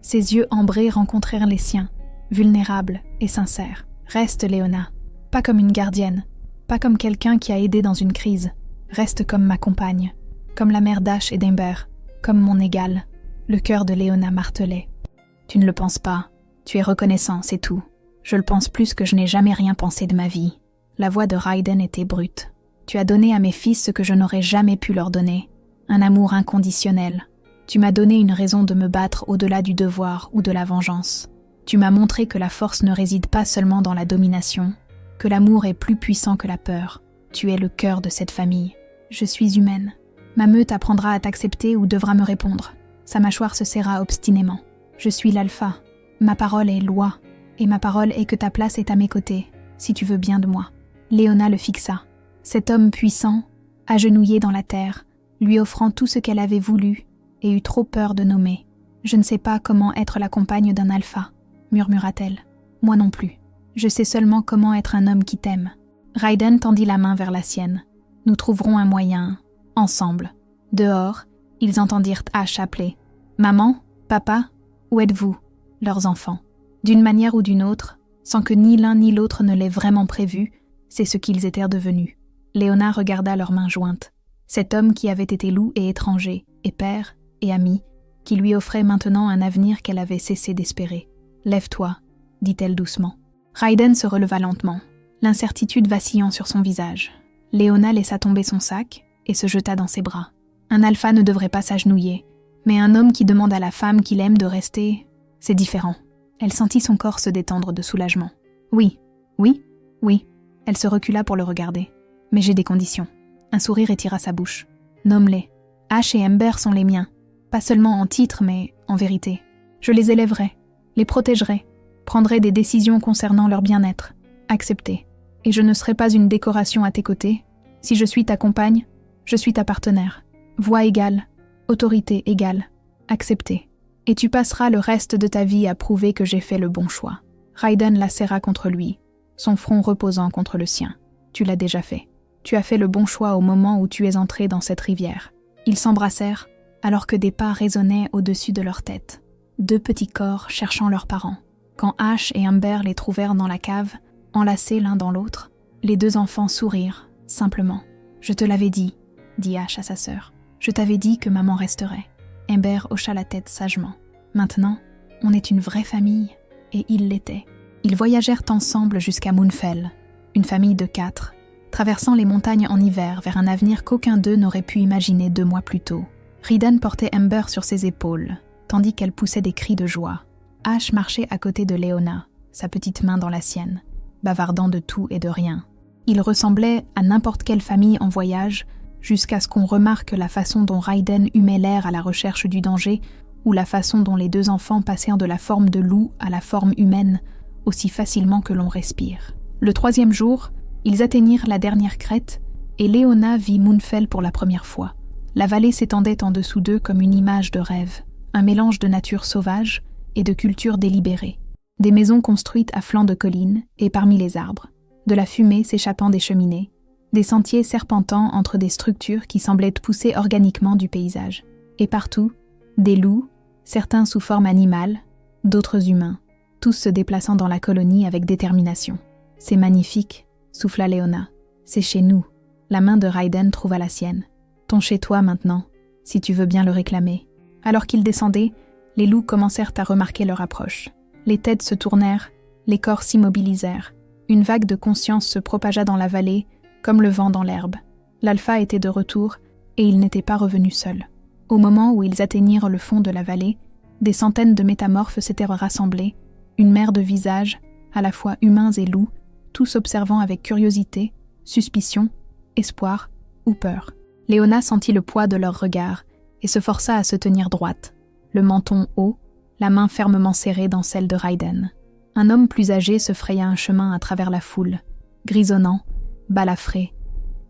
[SPEAKER 1] Ses yeux ambrés rencontrèrent les siens, vulnérables et sincères. « Reste, Léona. Pas comme une gardienne. Pas comme quelqu'un qui a aidé dans une crise. Reste comme ma compagne. Comme la mère d'Ash et d'Ember. Comme mon égale. » Le cœur de Léona martelait. « Tu ne le penses pas. Tu es reconnaissant, c'est tout. Je le pense plus que je n'ai jamais rien pensé de ma vie. » La voix de Raiden était brute. « Tu as donné à mes fils ce que je n'aurais jamais pu leur donner. Un amour inconditionnel. Tu m'as donné une raison de me battre au-delà du devoir ou de la vengeance. Tu m'as montré que la force ne réside pas seulement dans la domination, que l'amour est plus puissant que la peur. Tu es le cœur de cette famille. Je suis humaine. Ma meute apprendra à t'accepter ou devra me répondre. Sa mâchoire se serra obstinément. Je suis l'alpha. Ma parole est loi. Et ma parole est que ta place est à mes côtés, si tu veux bien de moi. » Léona le fixa. Cet homme puissant, agenouillé dans la terre, lui offrant tout ce qu'elle avait voulu et eut trop peur de nommer. « Je ne sais pas comment être la compagne d'un alpha, » murmura-t-elle. « Moi non plus. Je sais seulement comment être un homme qui t'aime. » Raiden tendit la main vers la sienne. « Nous trouverons un moyen, ensemble. » Dehors, ils entendirent Ash appeler. « Maman, papa, où êtes-vous ?» Leurs enfants. D'une manière ou d'une autre, sans que ni l'un ni l'autre ne l'ait vraiment prévu, c'est ce qu'ils étaient devenus. Léona regarda leurs mains jointes. Cet homme qui avait été loup et étranger, et père, et ami, qui lui offrait maintenant un avenir qu'elle avait cessé d'espérer. « Lève-toi, » dit-elle doucement. Raiden se releva lentement, l'incertitude vacillant sur son visage. Léona laissa tomber son sac et se jeta dans ses bras. Un alpha ne devrait pas s'agenouiller, mais un homme qui demande à la femme qu'il aime de rester, c'est différent. Elle sentit son corps se détendre de soulagement. « Oui, oui, oui. » Elle se recula pour le regarder. « Mais j'ai des conditions. » Un sourire étira sa bouche. « Nomme-les. Ash et Ember sont les miens. Pas seulement en titre, mais en vérité. Je les élèverai, les protégerai, prendrai des décisions concernant leur bien-être. Accepté. Et je ne serai pas une décoration à tes côtés. Si je suis ta compagne, je suis ta partenaire. Voix égale, autorité égale. Accepté. Et tu passeras le reste de ta vie à prouver que j'ai fait le bon choix. » Raiden la serra contre lui, son front reposant contre le sien. « Tu l'as déjà fait. Tu as fait le bon choix au moment où tu es entré dans cette rivière. » Ils s'embrassèrent, alors que des pas résonnaient au-dessus de leur tête. Deux petits corps cherchant leurs parents. Quand Ash et Ember les trouvèrent dans la cave, enlacés l'un dans l'autre, les deux enfants sourirent, simplement. « Je te l'avais dit, » dit Ash à sa sœur. « Je t'avais dit que maman resterait. » Ember hocha la tête sagement. Maintenant, on est une vraie famille, et ils l'étaient. Ils voyagèrent ensemble jusqu'à Moonfell, une famille de 4, traversant les montagnes en hiver vers un avenir qu'aucun d'eux n'aurait pu imaginer 2 mois plus tôt. Raiden portait Ember sur ses épaules, tandis qu'elle poussait des cris de joie. Ash marchait à côté de Léona, sa petite main dans la sienne, bavardant de tout et de rien. Ils ressemblaient à n'importe quelle famille en voyage, jusqu'à ce qu'on remarque la façon dont Raiden humait l'air à la recherche du danger, ou la façon dont les deux enfants passèrent de la forme de loup à la forme humaine, aussi facilement que l'on respire. Le 3e jour, ils atteignirent la dernière crête, et Léona vit Moonfell pour la première fois. La vallée s'étendait en dessous d'eux comme une image de rêve, un mélange de nature sauvage et de culture délibérée. Des maisons construites à flanc de collines et parmi les arbres, de la fumée s'échappant des cheminées, des sentiers serpentant entre des structures qui semblaient pousser organiquement du paysage. Et partout, des loups, certains sous forme animale, d'autres humains, tous se déplaçant dans la colonie avec détermination. « C'est magnifique », souffla Léona. « C'est chez nous. » La main de Raiden trouva la sienne. « Ton chez-toi maintenant, si tu veux bien le réclamer. » Alors qu'ils descendaient, les loups commencèrent à remarquer leur approche. Les têtes se tournèrent, les corps s'immobilisèrent. Une vague de conscience se propagea dans la vallée, comme le vent dans l'herbe. L'alpha était de retour, et il n'était pas revenu seul. Au moment où ils atteignirent le fond de la vallée, des centaines de métamorphes s'étaient rassemblés, une mer de visages, à la fois humains et loups, tous observant avec curiosité, suspicion, espoir ou peur. Léona sentit le poids de leurs regards et se força à se tenir droite, le menton haut, la main fermement serrée dans celle de Raiden. Un homme plus âgé se fraya un chemin à travers la foule, grisonnant, balafré,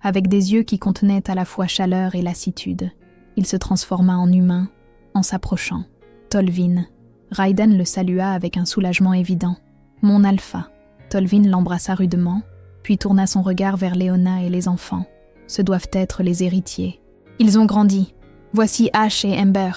[SPEAKER 1] avec des yeux qui contenaient à la fois chaleur et lassitude. Il se transforma en humain, en s'approchant. Tolvin. Raiden le salua avec un soulagement évident. « Mon alpha ». Tolvin l'embrassa rudement, puis tourna son regard vers Léona et les enfants. Ce doivent être les héritiers. « Ils ont grandi. Voici Ash et Ember »,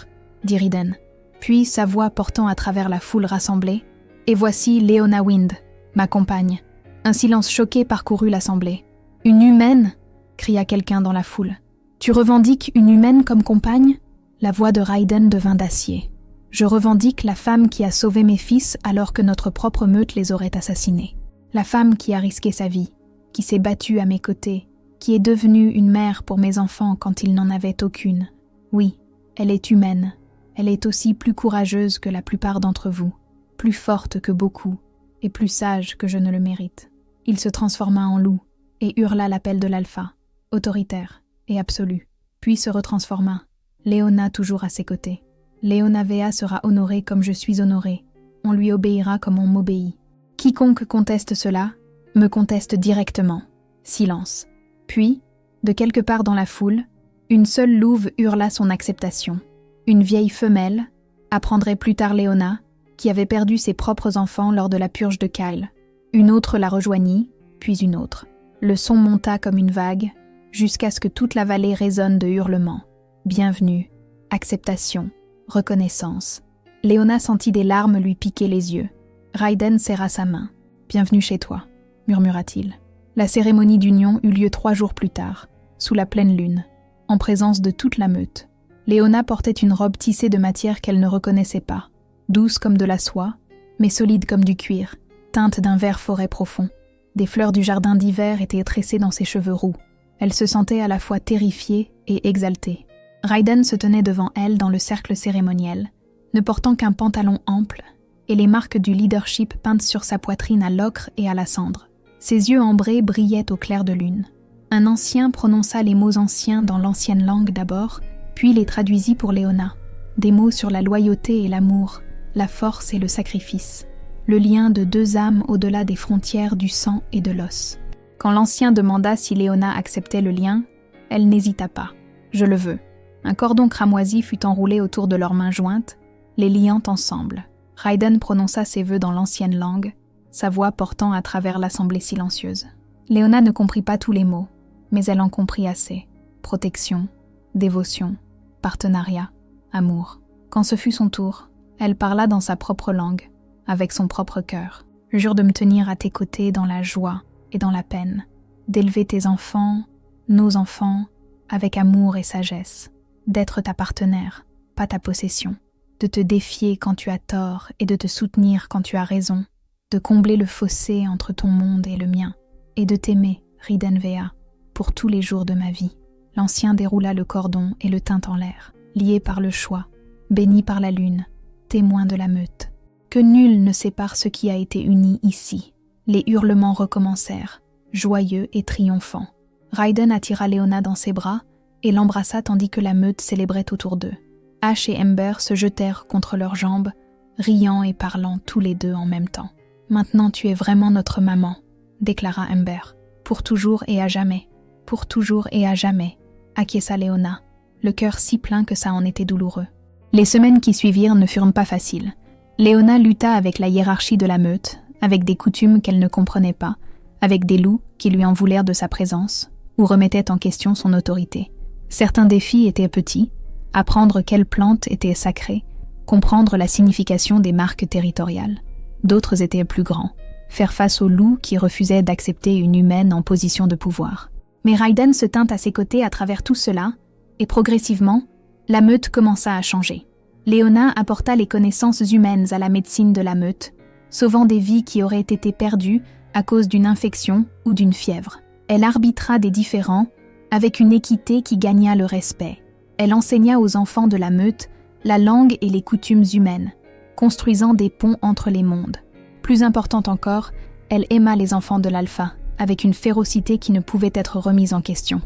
[SPEAKER 1] dit Raiden. Puis, sa voix portant à travers la foule rassemblée, « Et voici Leona Wind, ma compagne. » Un silence choqué parcourut l'assemblée. « Une humaine ?» cria quelqu'un dans la foule. « Tu revendiques une humaine comme compagne ?» La voix de Raiden devint d'acier. « Je revendique la femme qui a sauvé mes fils alors que notre propre meute les aurait assassinés. La femme qui a risqué sa vie, qui s'est battue à mes côtés, qui est devenue une mère pour mes enfants quand ils n'en avaient aucune. Oui, elle est humaine. Elle est aussi plus courageuse que la plupart d'entre vous, plus forte que beaucoup, et plus sage que je ne le mérite. » Il se transforma en loup et hurla l'appel de l'alpha, autoritaire et absolu, puis se retransforma, Léona toujours à ses côtés. Léona Vea sera honorée comme je suis honorée, on lui obéira comme on m'obéit. Quiconque conteste cela, me conteste directement. Silence. Puis, de quelque part dans la foule, une seule louve hurla son acceptation. Une vieille femelle, apprendrait plus tard Léona, qui avait perdu ses propres enfants lors de la purge de Kyle. Une autre la rejoignit, puis une autre. Le son monta comme une vague, jusqu'à ce que toute la vallée résonne de hurlements. Bienvenue, acceptation, reconnaissance. Léona sentit des larmes lui piquer les yeux. Raiden serra sa main. « Bienvenue chez toi », murmura-t-il. La cérémonie d'union eut lieu 3 jours plus tard, sous la pleine lune, en présence de toute la meute. Léona portait une robe tissée de matière qu'elle ne reconnaissait pas, douce comme de la soie, mais solide comme du cuir, teinte d'un vert forêt profond. Des fleurs du jardin d'hiver étaient tressées dans ses cheveux roux. Elle se sentait à la fois terrifiée et exaltée. Raiden se tenait devant elle dans le cercle cérémoniel, ne portant qu'un pantalon ample et les marques du leadership peintes sur sa poitrine à l'ocre et à la cendre. Ses yeux ambrés brillaient au clair de lune. Un ancien prononça les mots anciens dans l'ancienne langue d'abord, puis les traduisit pour Léona. Des mots sur la loyauté et l'amour, la force et le sacrifice, le lien de 2 âmes au-delà des frontières du sang et de l'os. Quand l'ancien demanda si Léona acceptait le lien, elle n'hésita pas. « Je le veux ». Un cordon cramoisi fut enroulé autour de leurs mains jointes, les liant ensemble. Raiden prononça ses vœux dans l'ancienne langue, sa voix portant à travers l'assemblée silencieuse. Léona ne comprit pas tous les mots, mais elle en comprit assez. Protection, dévotion, partenariat, amour. Quand ce fut son tour, elle parla dans sa propre langue, avec son propre cœur. « Jure de me tenir à tes côtés dans la joie et dans la peine, d'élever tes enfants, nos enfants, avec amour et sagesse, d'être ta partenaire, pas ta possession, de te défier quand tu as tort et de te soutenir quand tu as raison, de combler le fossé entre ton monde et le mien, et de t'aimer, Raiden Vea, pour tous les jours de ma vie. » L'ancien déroula le cordon et le tint en l'air, lié par le choix, béni par la lune, témoin de la meute. Que nul ne sépare ce qui a été uni ici. Les hurlements recommencèrent, joyeux et triomphants. Raiden attira Léona dans ses bras et l'embrassa tandis que la meute célébrait autour d'eux. Ash et Ember se jetèrent contre leurs jambes, riant et parlant tous les deux en même temps. « Maintenant tu es vraiment notre maman », déclara Ember. « Pour toujours et à jamais, pour toujours et à jamais », acquiesça Léona. le cœur si plein que ça en était douloureux. Les semaines qui suivirent ne furent pas faciles. Léona lutta avec la hiérarchie de la meute, avec des coutumes qu'elle ne comprenait pas, avec des loups qui lui en voulèrent de sa présence, ou remettaient en question son autorité. Certains défis étaient petits, apprendre quelle plante était sacrée, comprendre la signification des marques territoriales. D'autres étaient plus grands, faire face aux loups qui refusaient d'accepter une humaine en position de pouvoir. Mais Raiden se tint à ses côtés à travers tout cela, et progressivement, la meute commença à changer. Léona apporta les connaissances humaines à la médecine de la meute, sauvant des vies qui auraient été perdues à cause d'une infection ou d'une fièvre. Elle arbitra des différends avec une équité qui gagna le respect. Elle enseigna aux enfants de la meute la langue et les coutumes humaines, construisant des ponts entre les mondes. Plus importante encore, elle aima les enfants de l'Alpha, avec une férocité qui ne pouvait être remise en question.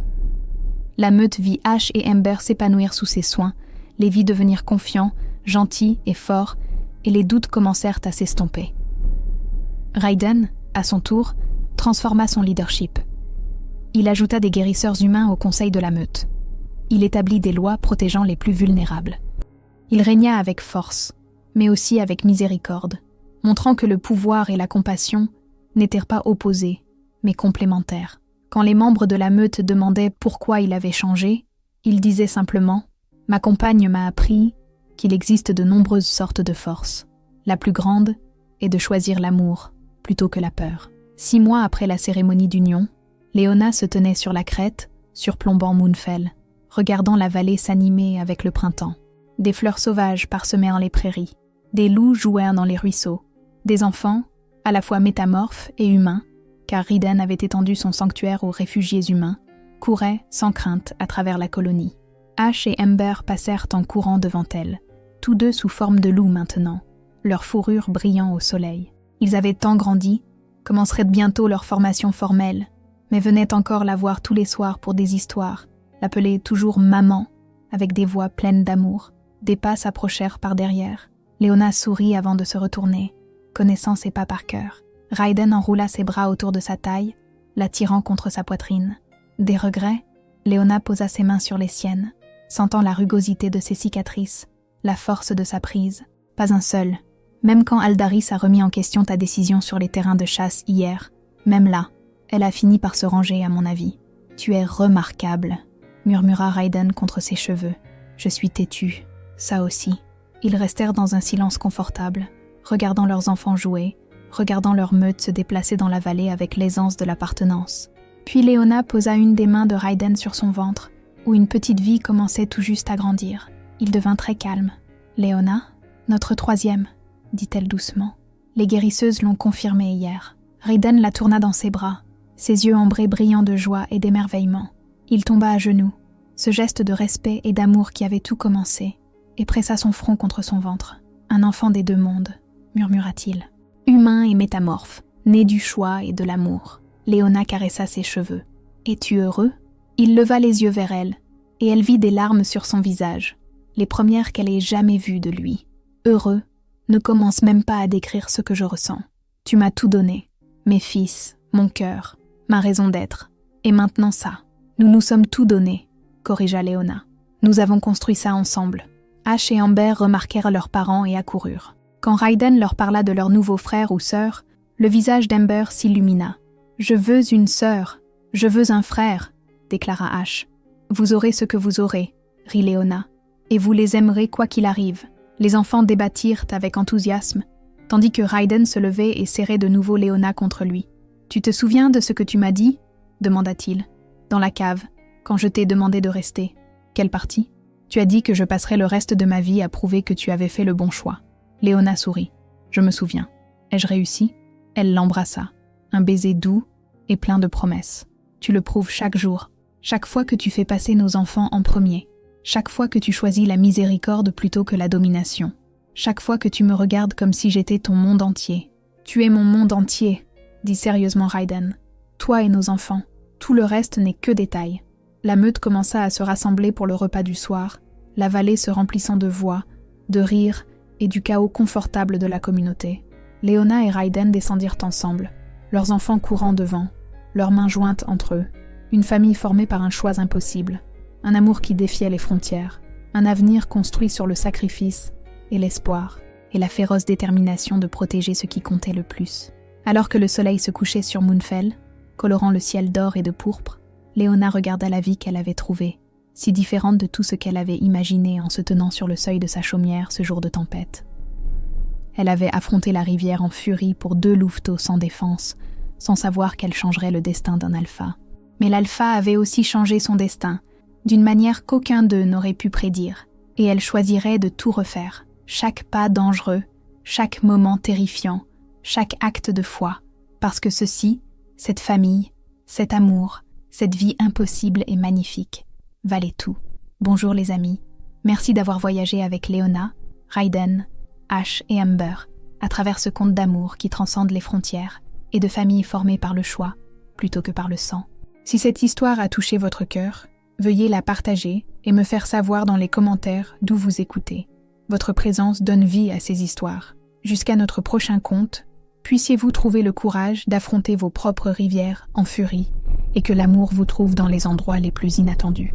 [SPEAKER 1] La meute vit Ash et Ember s'épanouir sous ses soins, les vit devenir confiants, gentils et forts, et les doutes commencèrent à s'estomper. Raiden, à son tour, transforma son leadership. Il ajouta des guérisseurs humains au conseil de la meute. Il établit des lois protégeant les plus vulnérables. Il régna avec force, mais aussi avec miséricorde, montrant que le pouvoir et la compassion n'étaient pas opposés, mais complémentaires. Quand les membres de la meute demandaient pourquoi il avait changé, il disait simplement « Ma compagne m'a appris qu'il existe de nombreuses sortes de forces. La plus grande est de choisir l'amour plutôt que la peur. » 6 mois après la cérémonie d'union, Léona se tenait sur la crête, surplombant Moonfell, regardant la vallée s'animer avec le printemps. Des fleurs sauvages parsemèrent les prairies, des loups jouèrent dans les ruisseaux, des enfants, à la fois métamorphes et humains, car Raiden avait étendu son sanctuaire aux réfugiés humains, couraient sans crainte à travers la colonie. Ash et Ember passèrent en courant devant elle, tous deux sous forme de loups maintenant, leur fourrure brillant au soleil. Ils avaient tant grandi, commencerait bientôt leur formation formelle, mais venaient encore la voir tous les soirs pour des histoires, l'appeler toujours « maman » avec des voix pleines d'amour. Des pas s'approchèrent par derrière. Léona sourit avant de se retourner, connaissant ses pas par cœur. Raiden enroula ses bras autour de sa taille, l'attirant contre sa poitrine. Des regrets, Léona posa ses mains sur les siennes, sentant la rugosité de ses cicatrices, la force de sa prise. Pas un seul. Même quand Aldaris a remis en question ta décision sur les terrains de chasse hier, même là, elle a fini par se ranger à mon avis. « Tu es remarquable », murmura Raiden contre ses cheveux. « Je suis têtu. Ça aussi. » Ils restèrent dans un silence confortable, regardant leurs enfants jouer, regardant leur meute se déplacer dans la vallée avec l'aisance de l'appartenance. Puis Léona posa une des mains de Raiden sur son ventre, où une petite vie commençait tout juste à grandir. Il devint très calme. « Léona, notre 3e, dit-elle doucement. Les guérisseuses l'ont confirmé hier. Raiden la tourna dans ses bras, ses yeux ambrés brillants de joie et d'émerveillement. Il tomba à genoux, ce geste de respect et d'amour qui avait tout commencé, et pressa son front contre son ventre. « Un enfant des 2 mondes, murmura-t-il. Humain et métamorphe, né du choix et de l'amour. » Léona caressa ses cheveux. « Es-tu heureux ?» Il leva les yeux vers elle, et elle vit des larmes sur son visage, les premières qu'elle ait jamais vues de lui. « Heureux ne commence même pas à décrire ce que je ressens. Tu m'as tout donné, mes fils, mon cœur, ma raison d'être. Et maintenant ça. Nous nous sommes tout donnés, corrigea Léona. Nous avons construit ça ensemble. » Ash et Amber remarquèrent leurs parents et accoururent. Quand Raiden leur parla de leur nouveau frère ou sœur, le visage d'Amber s'illumina. « Je veux une sœur, je veux un frère, » déclara Ash. « Vous aurez ce que vous aurez, » rit Léona, « et vous les aimerez quoi qu'il arrive. » Les enfants débattirent avec enthousiasme, tandis que Raiden se levait et serrait de nouveau Léona contre lui. « Tu te souviens de ce que tu m'as dit ?» demanda-t-il. « Dans la cave, quand je t'ai demandé de rester. Quelle partie ? Tu as dit que je passerais le reste de ma vie à prouver que tu avais fait le bon choix. » Léona sourit. « Je me souviens. Ai-je réussi ?» Elle l'embrassa. Un baiser doux et plein de promesses. « Tu le prouves chaque jour, chaque fois que tu fais passer nos enfants en premier. Chaque fois que tu choisis la miséricorde plutôt que la domination. Chaque fois que tu me regardes comme si j'étais ton monde entier. Tu es mon monde entier, dit sérieusement Raiden. Toi et nos enfants. Tout le reste n'est que détail. » La meute commença à se rassembler pour le repas du soir, la vallée se remplissant de voix, de rires et du chaos confortable de la communauté. Léona et Raiden descendirent ensemble, leurs enfants courant devant, leurs mains jointes entre eux, une famille formée par un choix impossible. un amour qui défiait les frontières, un avenir construit sur le sacrifice et l'espoir, et la féroce détermination de protéger ce qui comptait le plus. Alors que le soleil se couchait sur Moonfell, colorant le ciel d'or et de pourpre, Léona regarda la vie qu'elle avait trouvée, si différente de tout ce qu'elle avait imaginé en se tenant sur le seuil de sa chaumière ce jour de tempête. Elle avait affronté la rivière en furie pour 2 louveteaux sans défense, sans savoir qu'elle changerait le destin d'un alpha. Mais l'alpha avait aussi changé son destin, d'une manière qu'aucun d'eux n'aurait pu prédire, et elle choisirait de tout refaire, chaque pas dangereux, chaque moment terrifiant, chaque acte de foi, parce que ceci, cette famille, cet amour, cette vie impossible et magnifique, valait tout. Bonjour les amis, merci d'avoir voyagé avec Léona, Raiden, Ash et Amber, à travers ce conte d'amour qui transcende les frontières et de familles formées par le choix, plutôt que par le sang. Si cette histoire a touché votre cœur, veuillez la partager et me faire savoir dans les commentaires d'où vous écoutez. Votre présence donne vie à ces histoires. Jusqu'à notre prochain conte, puissiez-vous trouver le courage d'affronter vos propres rivières en furie et que l'amour vous trouve dans les endroits les plus inattendus.